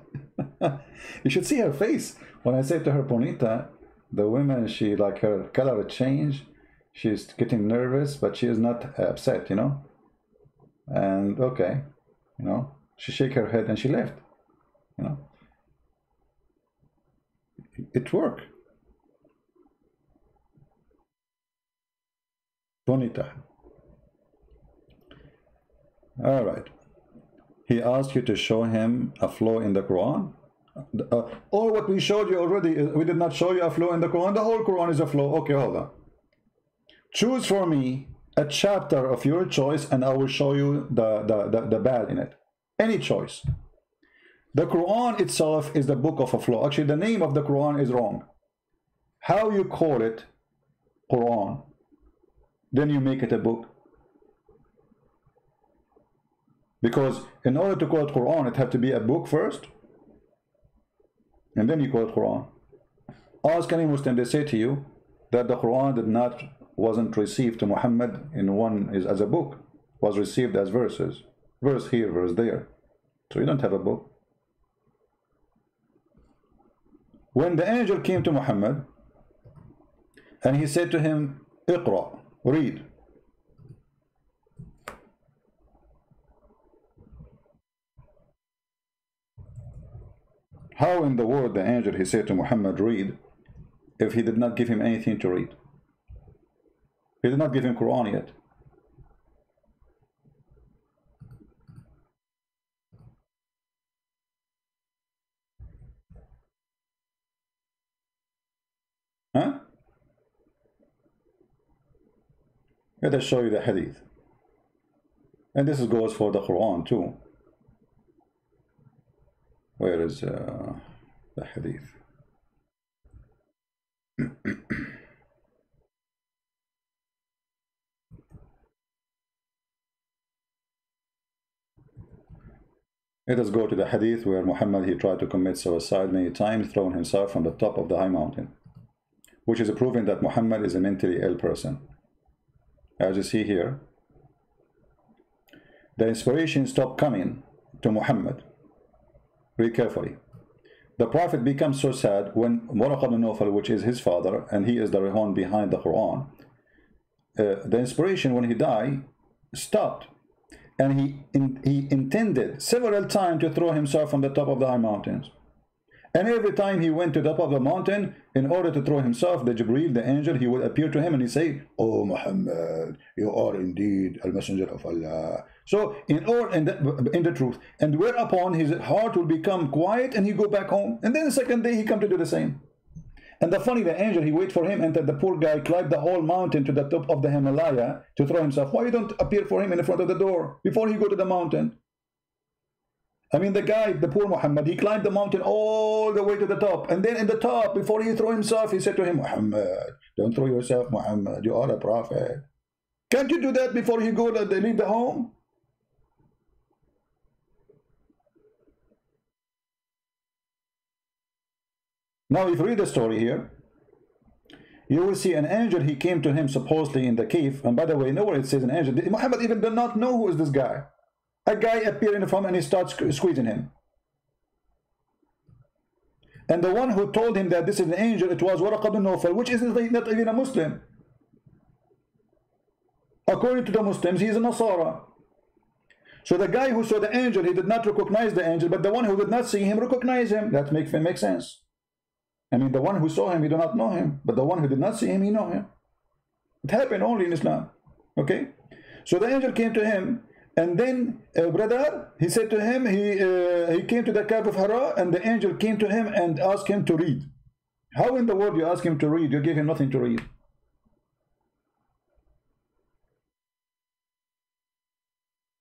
You should see her face. When I said to her, Bonita, the woman, she, like, her color changed. She's getting nervous, but she is not upset, you know. And okay, you know, she shake her head and she left, you know. It worked. Bonita. All right. He asked you to show him a flaw in the Quran. All what we showed you already, we did not show you a flaw in the Quran. The whole Quran is a flaw. Okay, hold on. Choose for me a chapter of your choice and I will show you the bad in it. Any choice. The Quran itself is the book of a flaw. Actually, the name of the Quran is wrong. How you call it Quran, then you make it a book. Because in order to call it Quran, it had to be a book first, and then you call it Quran. Ask any Muslim, they say to you that the Quran wasn't received to Muhammad in one as a book, was received as verses, verse here, verse there. So you don't have a book. When the angel came to Muhammad and he said to him, Iqra, read. How in the world the angel, he said to Muhammad, read, if he did not give him anything to read? He did not give him Quran yet. Huh? Let us show you the hadith. And this goes for the Quran too. Where is the hadith? Let us go to the hadith where Muhammad, he tried to commit suicide many times, throwing himself from the top of the high mountain, which is proving that Muhammad is a mentally ill person. As you see here, the inspiration stopped coming to Muhammad. Read carefully. The Prophet becomes so sad when Waraq ibn Nawfal, which is his father, and he is the Rehan behind the Quran, the inspiration when he died stopped. And he intended several times to throw himself from the top of the high mountains. And every time he went to the top of the mountain, in order to throw himself, the Jibreel, the angel, he would appear to him and he say, "Oh Muhammad, you are indeed a messenger of Allah." So in the truth, and whereupon his heart will become quiet and he go back home. And then the second day he come to do the same. And the funny, the angel, he wait for him, and the poor guy climbed the whole mountain to the top of the Himalaya to throw himself. Why you don't appear for him in the front of the door before he go to the mountain? I mean, the guy, the poor Muhammad, he climbed the mountain all the way to the top. And then in the top, before he threw himself, he said to him, "Muhammad, don't throw yourself, Muhammad. You are a prophet. Can't you do that before you go to leave the home?" Now, if you read the story here, you will see an angel, he came to him supposedly in the cave. And by the way, nowhere it says an angel. Muhammad even did not know who is this guy. A guy appeared in front and he starts squeezing him. And the one who told him that this is an angel, it was Waraq ibn Nawfal, which is not even a Muslim. According to the Muslims, he is a Nasara. So the guy who saw the angel, he did not recognize the angel, but the one who did not see him recognized him. That makes sense. I mean, the one who saw him, he did not know him, but the one who did not see him, he know him. It happened only in Islam. Okay? So the angel came to him, and then, brother, he said to him, he came to the cave of Hira, and the angel came to him and asked him to read. How in the world you ask him to read? You gave him nothing to read.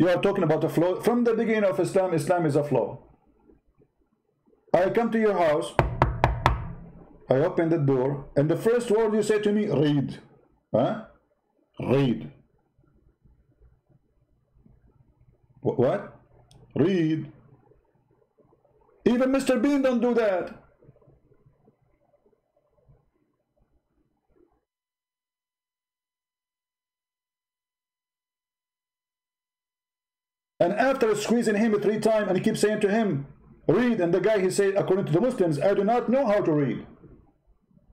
You are talking about a flaw. From the beginning of Islam, Islam is a flaw. I come to your house, I open the door, and the first word you say to me, read. Huh? Read. What? Read. Even Mr. Bean don't do that. And after squeezing him 3 times, and he keeps saying to him, read, and the guy, he said, according to the Muslims, I do not know how to read.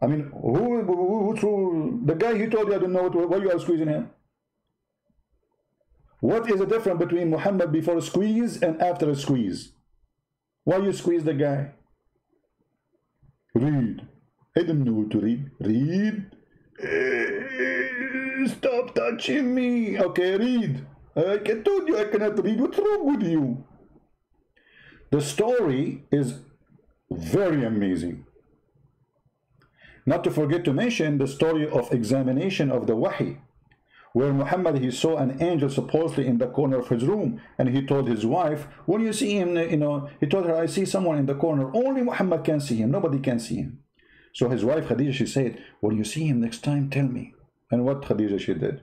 I mean, who threw the guy? He told you, I don't know why you are squeezing him. What is the difference between Muhammad before a squeeze and after a squeeze? Why you squeeze the guy? Read. I don't know what to read. Read. Stop touching me. Okay, read. I told you I cannot read. What's wrong with you? The story is very amazing. Not to forget to mention the story of examination of the Wahi, where Muhammad, he saw an angel supposedly in the corner of his room, and he told his wife, when you see him, you know, he told her, I see someone in the corner. Only Muhammad can see him. Nobody can see him. So his wife Khadija, she said, when you see him next time, tell me. And what Khadija she did?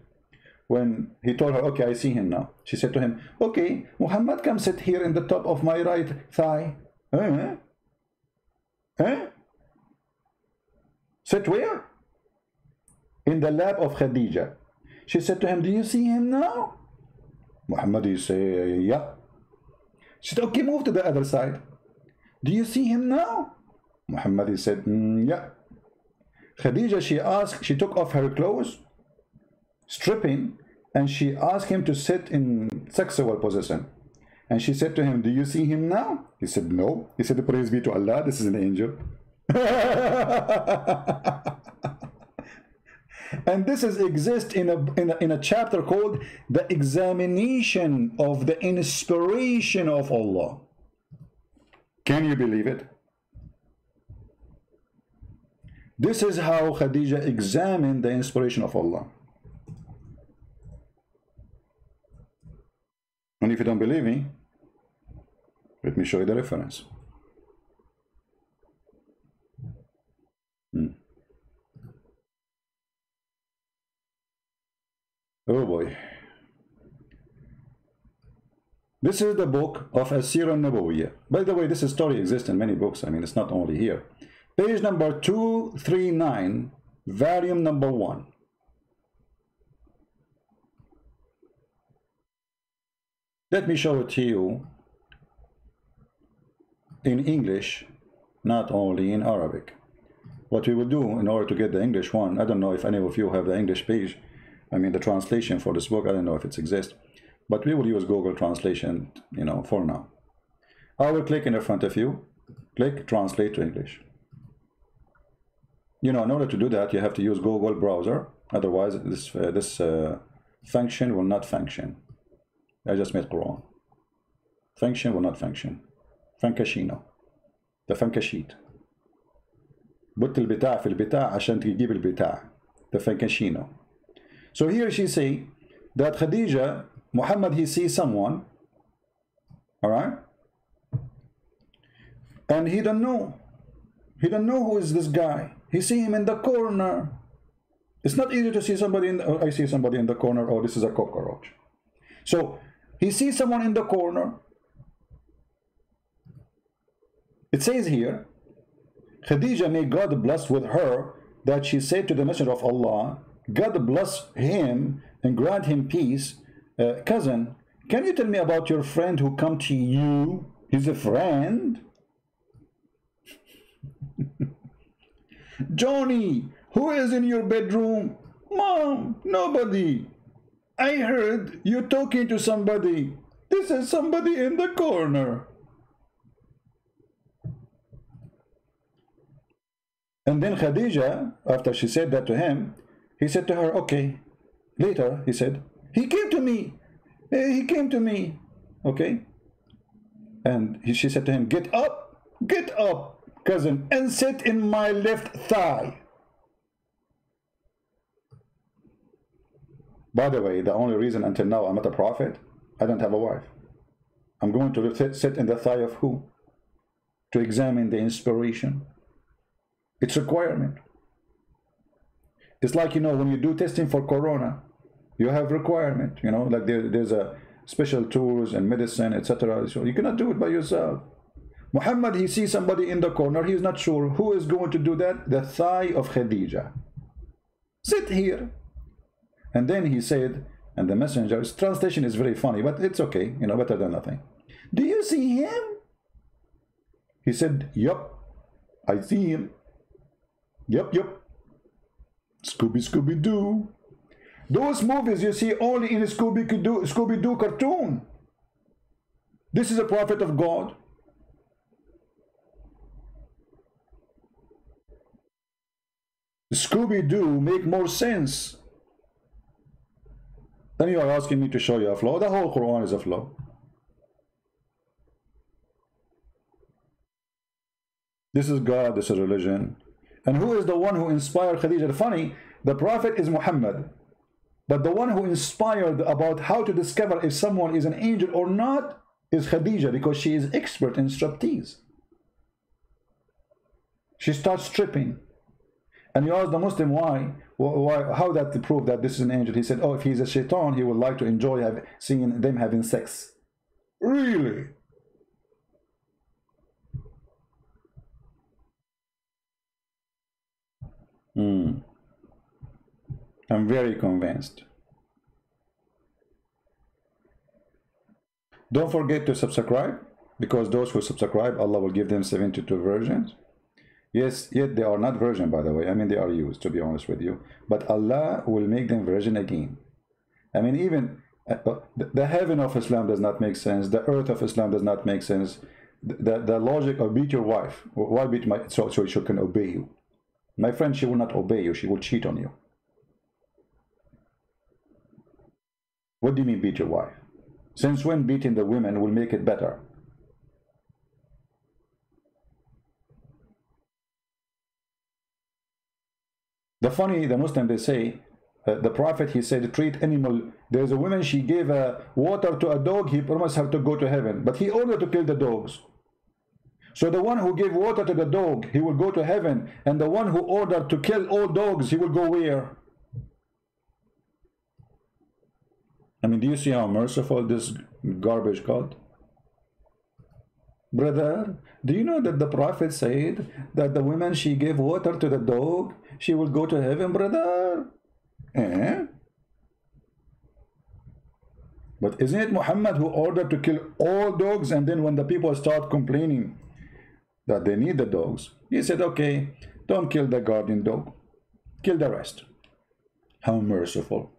When he told her, okay, I see him now, she said to him, okay, Muhammad, come sit here in the top of my right thigh. Sit where? In the lap of Khadija. She said to him, do you see him now? Muhammad, he said, yeah. She said, okay, move to the other side. Do you see him now? Muhammad, he said, yeah. Khadija, she took off her clothes, stripping, and she asked him to sit in sexual position. And she said to him, do you see him now? He said, no. He said, praise be to Allah, this is an angel. And this exists in a chapter called the examination of the inspiration of Allah. Can you believe it? This is how Khadija examined the inspiration of Allah. And if you don't believe me, let me show you the reference. Oh boy. This is the book of As-Sirah Nabawiyya. By the way, this story exists in many books. I mean, it's not only here. Page number 239, volume number 1. Let me show it to you in English, not only in Arabic. What we will do in order to get the English one, I don't know if any of you have the English page, I mean the translation for this book, I don't know if it exists, but we will use Google Translation, you know, for now. I will click in front of you, click Translate to English. You know, in order to do that, you have to use Google browser, otherwise this function will not function. I just made Quran. Function will not function. فانكشينو. ده فانكشيت. بط البتاع في البتاع عشان تجيب البتاع. ده فانكشينو. So here she say that Khadija, Muhammad, he sees someone, all right, and he don't know who is this guy. He see him in the corner. It's not easy to see somebody in the, I see somebody in the corner. Oh, this is a cockroach. So he sees someone in the corner. It says here, Khadija, may God bless with her, that she said to the Messenger of Allah, God bless him and grant him peace. Cousin, can you tell me about your friend who come to you? He's a friend. Johnny, who is in your bedroom? Mom, nobody. I heard you talking to somebody. This is somebody in the corner. And then Khadija, after she said that to him, he said to her, okay. Later, he said, he came to me. He came to me. Okay. And she said to him, get up, cousin, and sit in my left thigh. By the way, the only reason until now I'm not a prophet, I don't have a wife. I'm going to sit in the thigh of who? To examine the inspiration. It's a requirement. It's like, you know, when you do testing for corona, you have requirement, you know, like there's a special tools and medicine, etc. So you cannot do it by yourself. Muhammad, he sees somebody in the corner, he's not sure who is going to do that. The thigh of Khadija. Sit here. And then he said, and the messenger's translation is very funny, but it's okay, you know, better than nothing. Do you see him? He said, yup, I see him. Yep, yep. Scooby-Doo. Those movies you see only in Scooby-Doo cartoon. This is a prophet of God. Scooby-Doo make more sense. Then you are asking me to show you a flaw. The whole Quran is a flaw. This is God, this is religion. And who is the one who inspired Khadija? Funny, the prophet is Muhammad. But the one who inspired about how to discover if someone is an angel or not is Khadija, because she is expert in striptease. She starts stripping. And you ask the Muslim why, how that to prove that this is an angel. He said, oh, if he's a shaitan, he would like to enjoy seeing them having sex. Really? I'm very convinced. Don't forget to subscribe, because those who subscribe, Allah will give them 72 versions. Yes, yet they are not virgin, by the way. I mean, they are used, to be honest with you. But Allah will make them virgin again. I mean, even the heaven of Islam does not make sense. The earth of Islam does not make sense. The logic of beat your wife. Why beat so she can obey you? My friend, she will not obey you. She will cheat on you. What do you mean beat your wife? Since when beating the women will make it better? The Muslim, they say, the Prophet, he said, treat animal. There's a woman, she gave water to a dog, he promised her to go to heaven. But he ordered to kill the dogs. So the one who gave water to the dog, he will go to heaven. And the one who ordered to kill all dogs, he will go where? I mean, do you see how merciful this garbage cult? Brother, do you know that the Prophet said that the woman, she gave water to the dog, she will go to heaven, brother? Eh? But isn't it Muhammad who ordered to kill all dogs, and then when the people start complaining that they need the dogs, he said, okay, don't kill the guardian dog, kill the rest. How merciful.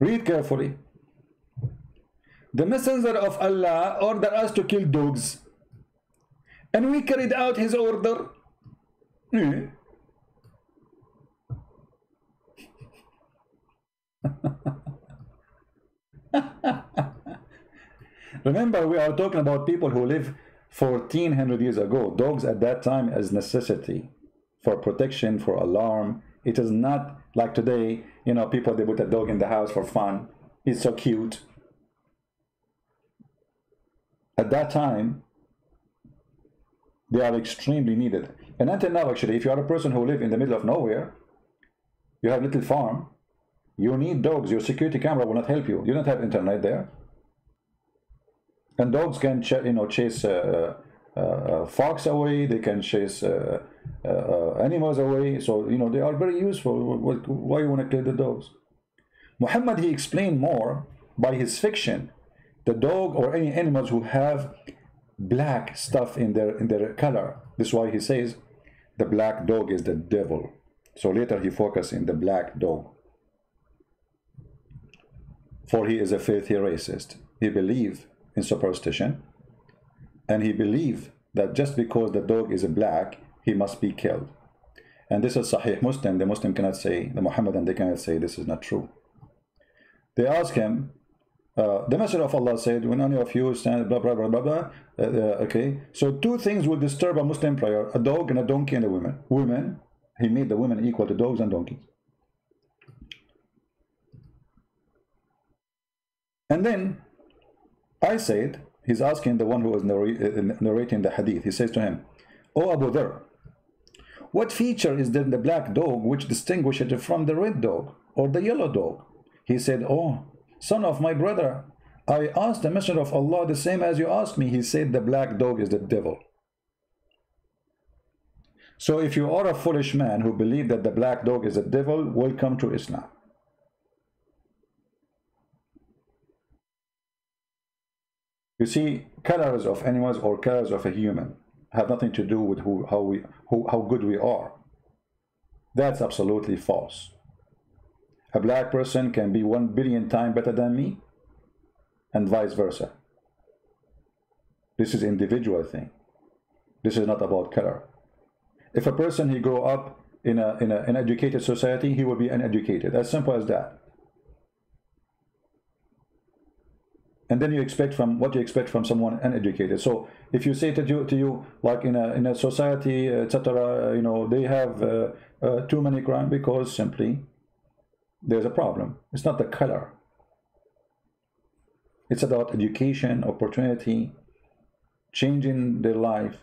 Read carefully. The messenger of Allah ordered us to kill dogs, and we carried out his order. Remember, we are talking about people who live 1400 years ago. Dogs at that time as necessity for protection, for alarm. It is not like today, you know, people, they put a dog in the house for fun. It's so cute. At that time, they are extremely needed. And until now, actually, if you are a person who live in the middle of nowhere, you have a little farm, you need dogs. Your security camera will not help you. You don't have internet there. And dogs can chase fox away. They can chase animals away. So, they are very useful. Why you want to kill the dogs? Muhammad, he explained more by his fiction. The dog or any animals who have black stuff in their color. This is why he says the black dog is the devil. So later he focused in the black dog. For he is a filthy racist. He believed in superstition, and he believed that just because the dog is black, he must be killed. And this is Sahih Muslim. The Muslim cannot say, the Muhammadan, they cannot say this is not true. They ask him, the Messenger of Allah said, when any of you stand, blah, blah, blah, blah, blah. Okay, so two things will disturb a Muslim prayer: a dog and a donkey and a woman. Women, he made the women equal to dogs and donkeys. And then I said, he's asking the one who was narrating the hadith, he says to him, "O Abu Dharr, what feature is there in the black dog which distinguishes it from the red dog or the yellow dog?" He said, "Oh, son of my brother, I asked the Messenger of Allah the same as you asked me." He said, "The black dog is the devil." So if you are a foolish man who believe that the black dog is the devil, welcome to Islam. You see, colors of animals or colors of a human have nothing to do with how good we are. That's absolutely false. A black person can be 1 billion times better than me, and vice versa. This is an individual thing. This is not about color. If a person he grow up in an educated society, he will be uneducated. As simple as that. And then you expect from what you expect from someone uneducated. So if you say to you like in a society, etc., you know, they have too many crime because simply there's a problem. It's not the color. It's about education, opportunity, changing their life.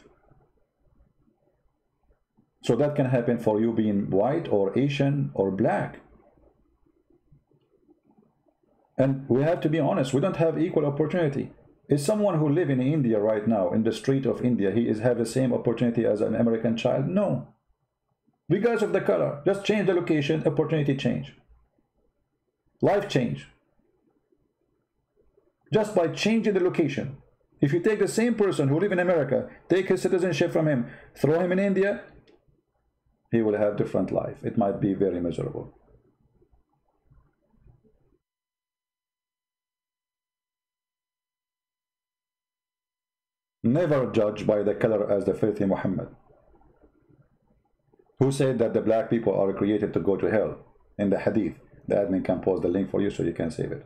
So that can happen for you being white or Asian or black. And we have to be honest, we don't have equal opportunity. Is someone who lives in India right now, in the street of India, he have the same opportunity as an American child? No. Regardless of the color, just change the location, opportunity change. Life change. Just by changing the location. If you take the same person who lives in America, take his citizenship from him, throw him in India, he will have different life. It might be very miserable. Never judge by the color as the filthy Muhammad, who said that the black people are created to go to hell. In the hadith, the admin can post the link for you so you can save it.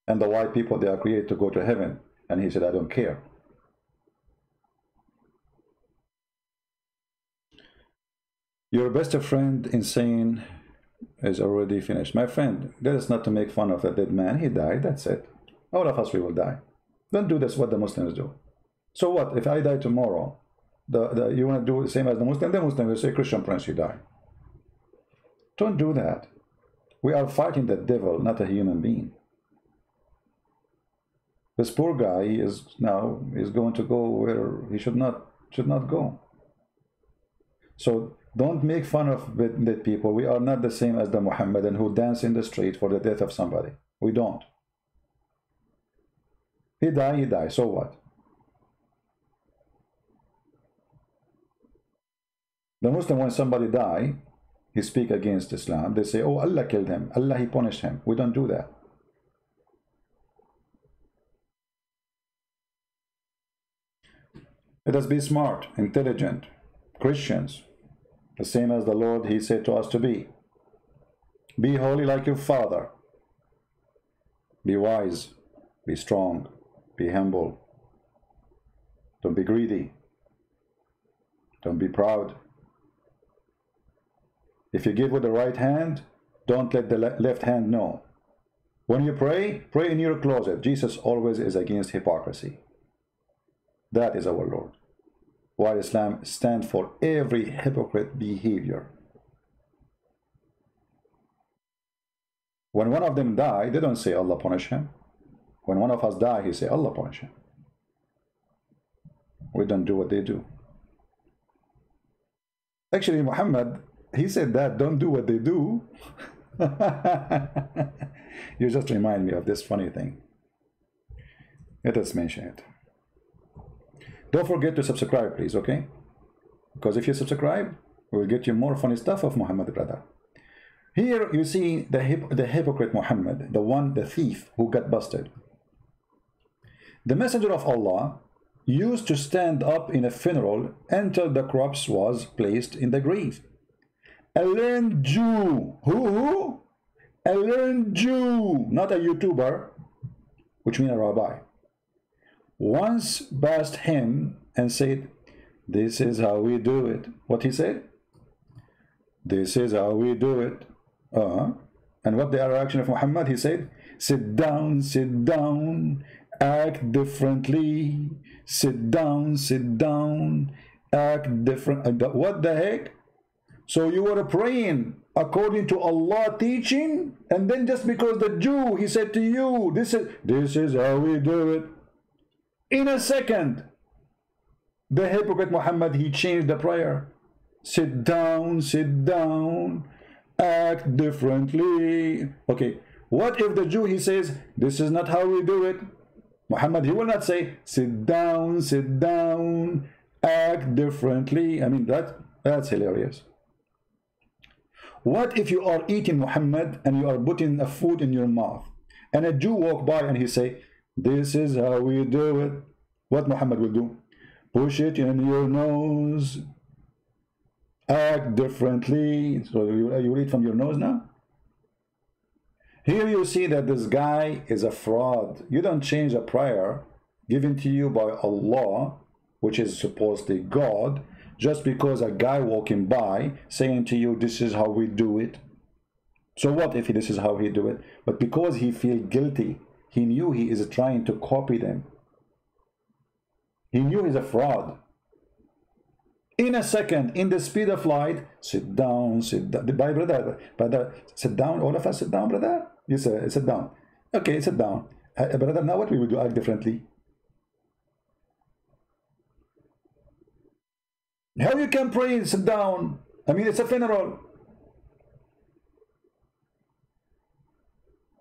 And the white people, they are created to go to heaven. And he said, I don't care. Your best friend insane is already finished. My friend, that is not to make fun of a dead man. He died, that's it. All of us, we will die. Don't do this what the Muslims do. So what? If I die tomorrow, you want to do the same as the Muslim will say, Christian Prince, you die. Don't do that. We are fighting the devil, not a human being. This poor guy is going to go where he should not go. So don't make fun of dead people. We are not the same as the Muhammadan who dance in the street for the death of somebody. We don't. He died, so what? The Muslim, when somebody die, he speak against Islam, they say, oh, Allah killed him, Allah, he punished him. We don't do that. Let us be smart, intelligent, Christians, the same as the Lord, he said to us to be. Be holy like your Father. Be wise, be strong, be humble. Don't be greedy. Don't be proud. If you give with the right hand, don't let the left hand know. When you pray, pray in your closet. Jesus always is against hypocrisy. That is our Lord. While Islam stands for every hypocrite behavior. When one of them die, they don't say Allah punish him. When one of us die, he say Allah punish him. We don't do what they do. Actually, Muhammad, he said that, don't do what they do. You just remind me of this funny thing. Let us mention it. Don't forget to subscribe, please, okay? Because if you subscribe, we will get you more funny stuff of Muhammad, brother. Here you see the hypocrite Muhammad, the thief who got busted. The messenger of Allah used to stand up in a funeral until the corpse was placed in the grave. A learned Jew, who? A learned Jew, not a YouTuber, which means a rabbi, once passed him and said, this is how we do it. What he said? This is how we do it. And what the reaction of Muhammad? He said, sit down, act differently. Sit down, act different. What the heck? So you were praying according to Allah teaching, and then just because the Jew, he said to you, this is how we do it. In a second, the hypocrite Muhammad, he changed the prayer. Sit down, act differently. Okay, what if the Jew, he says, this is not how we do it? Muhammad, he will not say, sit down, act differently. I mean, that's hilarious. What if you are eating, Muhammad, and you are putting a food in your mouth, and a Jew walk by and he say, this is how we do it? What Muhammad will do? Push it in your nose, act differently. So you eat from your nose now? Here you see that this guy is a fraud. You don't change a prayer given to you by Allah, which is supposedly God, just because a guy walking by saying to you, this is how we do it. So what if this is how he do it? But because he feel guilty, he knew he is trying to copy them. He knew he's a fraud. In a second, in the speed of light, sit down, brother, sit down, all of us sit down, brother. You say, sit down. Okay, sit down. Brother, now what we will do, act differently. How you can pray, sit down? I mean, it's a funeral.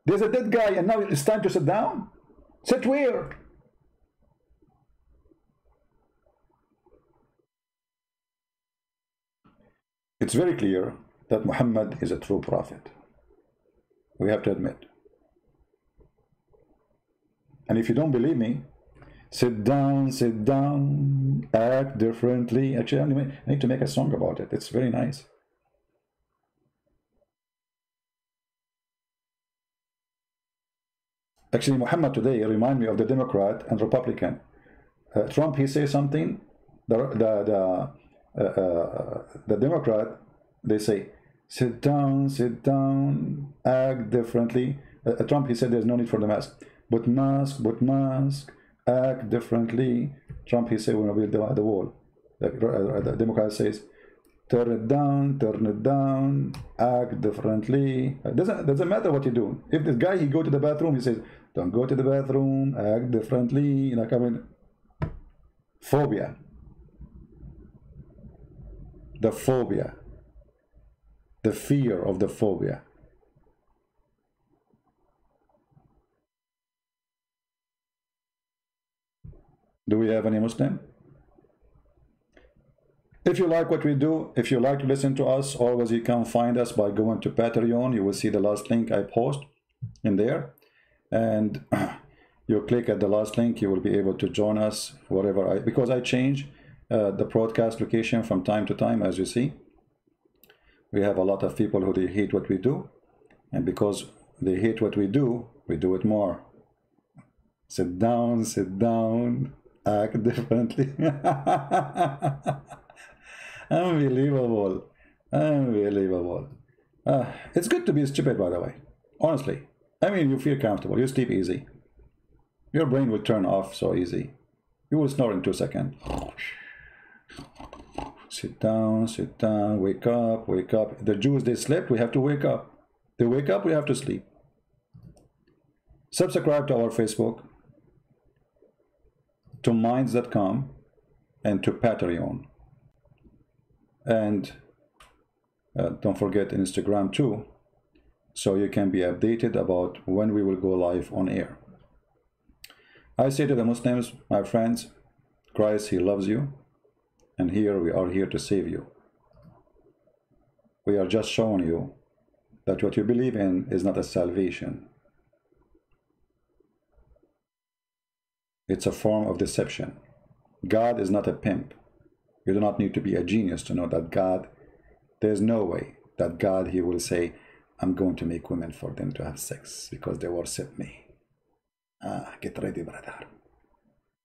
There's a dead guy and now it's time to sit down? Sit where? It's very clear that Muhammad is a true prophet. We have to admit. And if you don't believe me, sit down, act differently. Actually, I need to make a song about it. It's very nice. Actually, Muhammad today remind me of the Democrat and Republican. Trump, he says something. The Democrat, they say, sit down, act differently. Trump, he said there's no need for the mask. But mask, act differently. Trump, he said, we're going to build the wall. The Democrat says, turn it down, act differently. It doesn't matter what you do. If this guy, he go to the bathroom, he says, don't go to the bathroom, act differently. You know, I mean, phobia. The phobia. The fear of the phobia. Do we have any Muslim? If you like what we do, if you like to listen to us, always you can find us by going to Patreon. You will see the last link I post in there. And you click at the last link, you will be able to join us wherever because I change the broadcast location from time to time, as you see. We have a lot of people who they hate what we do. And because they hate what we do it more. Sit down, act differently. Unbelievable. It's good to be stupid, by the way. Honestly. I mean, you feel comfortable. You sleep easy. Your brain will turn off so easy. You will snore in 2 seconds. Sit down, wake up. The Jews, they slept, we have to wake up. They wake up, we have to sleep. Subscribe to our Facebook, to minds.com, and to Patreon. And don't forget Instagram too, so you can be updated about when we will go live on air. I say to the Muslims, my friends, Christ, he loves you, and here we are here to save you. We are just showing you that what you believe in is not a salvation. It's a form of deception. God is not a pimp. You do not need to be a genius to know that God, there's no way that God, he will say, I'm going to make women for them to have sex because they worship me. Get ready, brother.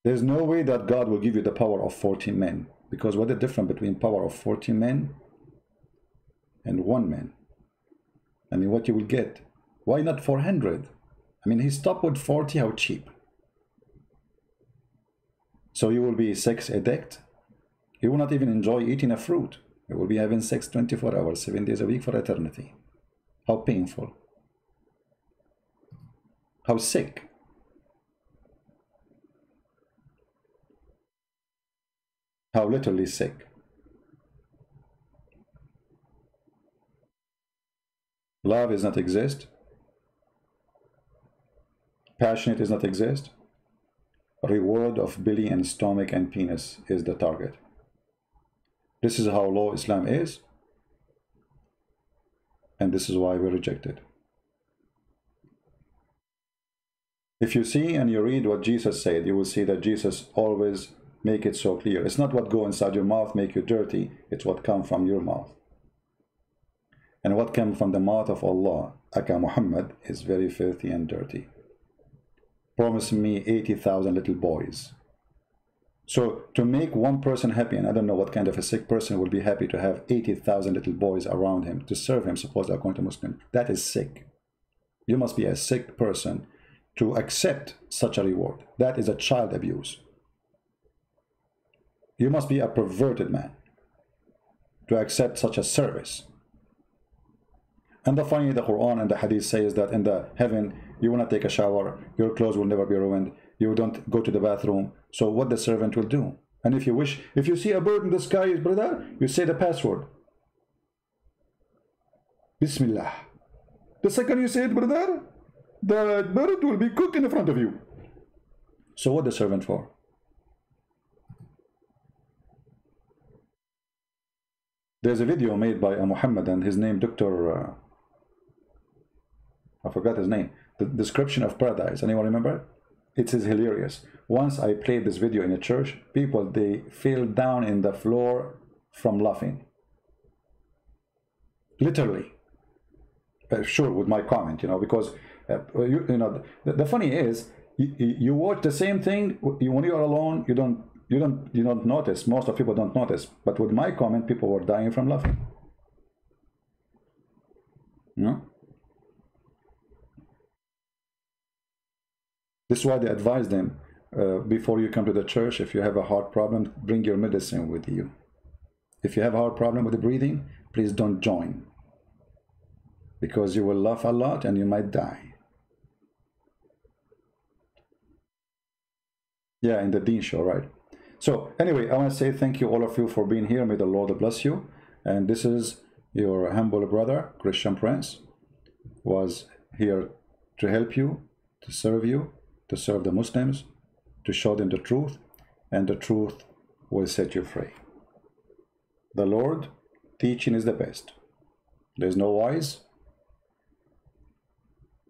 There's no way that God will give you the power of 40 men, because what is the difference between power of 40 men and 1 man? I mean, what you will get? Why not 400? I mean, he stopped with 40, how cheap. So you will be sex addict. You will not even enjoy eating a fruit. You will be having sex 24 hours, 7 days a week for eternity. How painful. How sick. How literally sick. Love does not exist. Passionate does not exist. Reward of belly and stomach and penis is the target. This is how low Islam is, and this is why we reject it. If you see and you read what Jesus said, you will see that Jesus always make it so clear. It's not what go inside your mouth make you dirty, it's what come from your mouth. And what came from the mouth of Allah, Aka Muhammad, is very filthy and dirty. Promise me 80,000 little boys. So to make one person happy, and I don't know what kind of a sick person will be happy to have 80,000 little boys around him to serve him, supposedly according to Muslim. That is sick. You must be a sick person to accept such a reward. That is a child abuse. You must be a perverted man to accept such a service. And the funny, the Quran and the Hadith says that in the heaven, you will not take a shower, your clothes will never be ruined, you don't go to the bathroom. So what the servant will do? And if you wish, if you see a bird in the sky, brother, you say the password. Bismillah. The second you say it, brother, the bird will be cooked in front of you. So what the servant for? There's a video made by a Muhammadan, his name Dr. I forgot his name. The description of paradise. Anyone remember? It is hilarious. Once I played this video in a church, people, they fell down in the floor from laughing. Literally. Sure, with my comment, you know, because you know, the funny is, you watch the same thing when you are alone. You don't notice. Most of people don't notice. But with my comment, people were dying from laughing. You know? This is why they advise them before you come to the church, if you have a heart problem, bring your medicine with you. If you have a heart problem with the breathing, please don't join, because you will laugh a lot and you might die. Yeah, in the Deen show, right? So anyway, I want to say thank you all of you for being here. May the Lord bless you. And this is your humble brother, Christian Prince, was here to help you, to serve the Muslims, to show them the truth, and the truth will set you free. The Lord teaching is the best. There's no wise,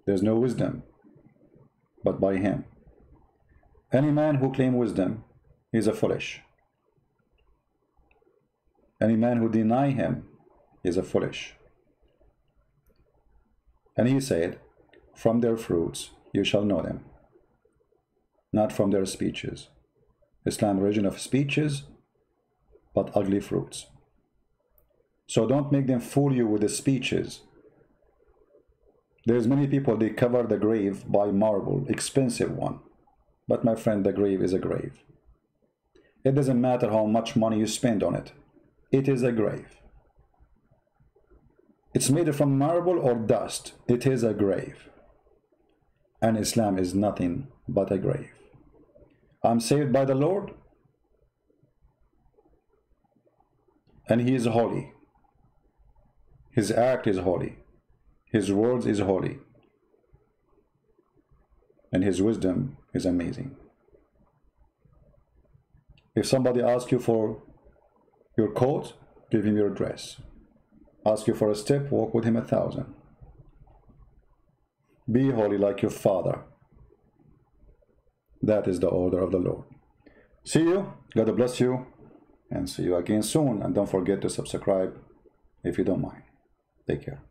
there's no wisdom, but by him. Any man who claims wisdom is a foolish. Any man who deny him is a foolish. And he said, from their fruits you shall know them, not from their speeches. Islam, religion of speeches, but ugly fruits. So don't make them fool you with the speeches. There's many people, they cover the grave by marble, expensive one. But my friend, the grave is a grave. It doesn't matter how much money you spend on it. It is a grave. It's made from marble or dust. It is a grave. And Islam is nothing but a grave. I'm saved by the Lord, and he is holy. His act is holy. His words is holy. And his wisdom is amazing. If somebody asks you for your coat, give him your dress. Ask you for a step, walk with him 1,000. Be holy like your Father. That is the order of the Lord. See you. God bless you. And see you again soon. And don't forget to subscribe if you don't mind. Take care.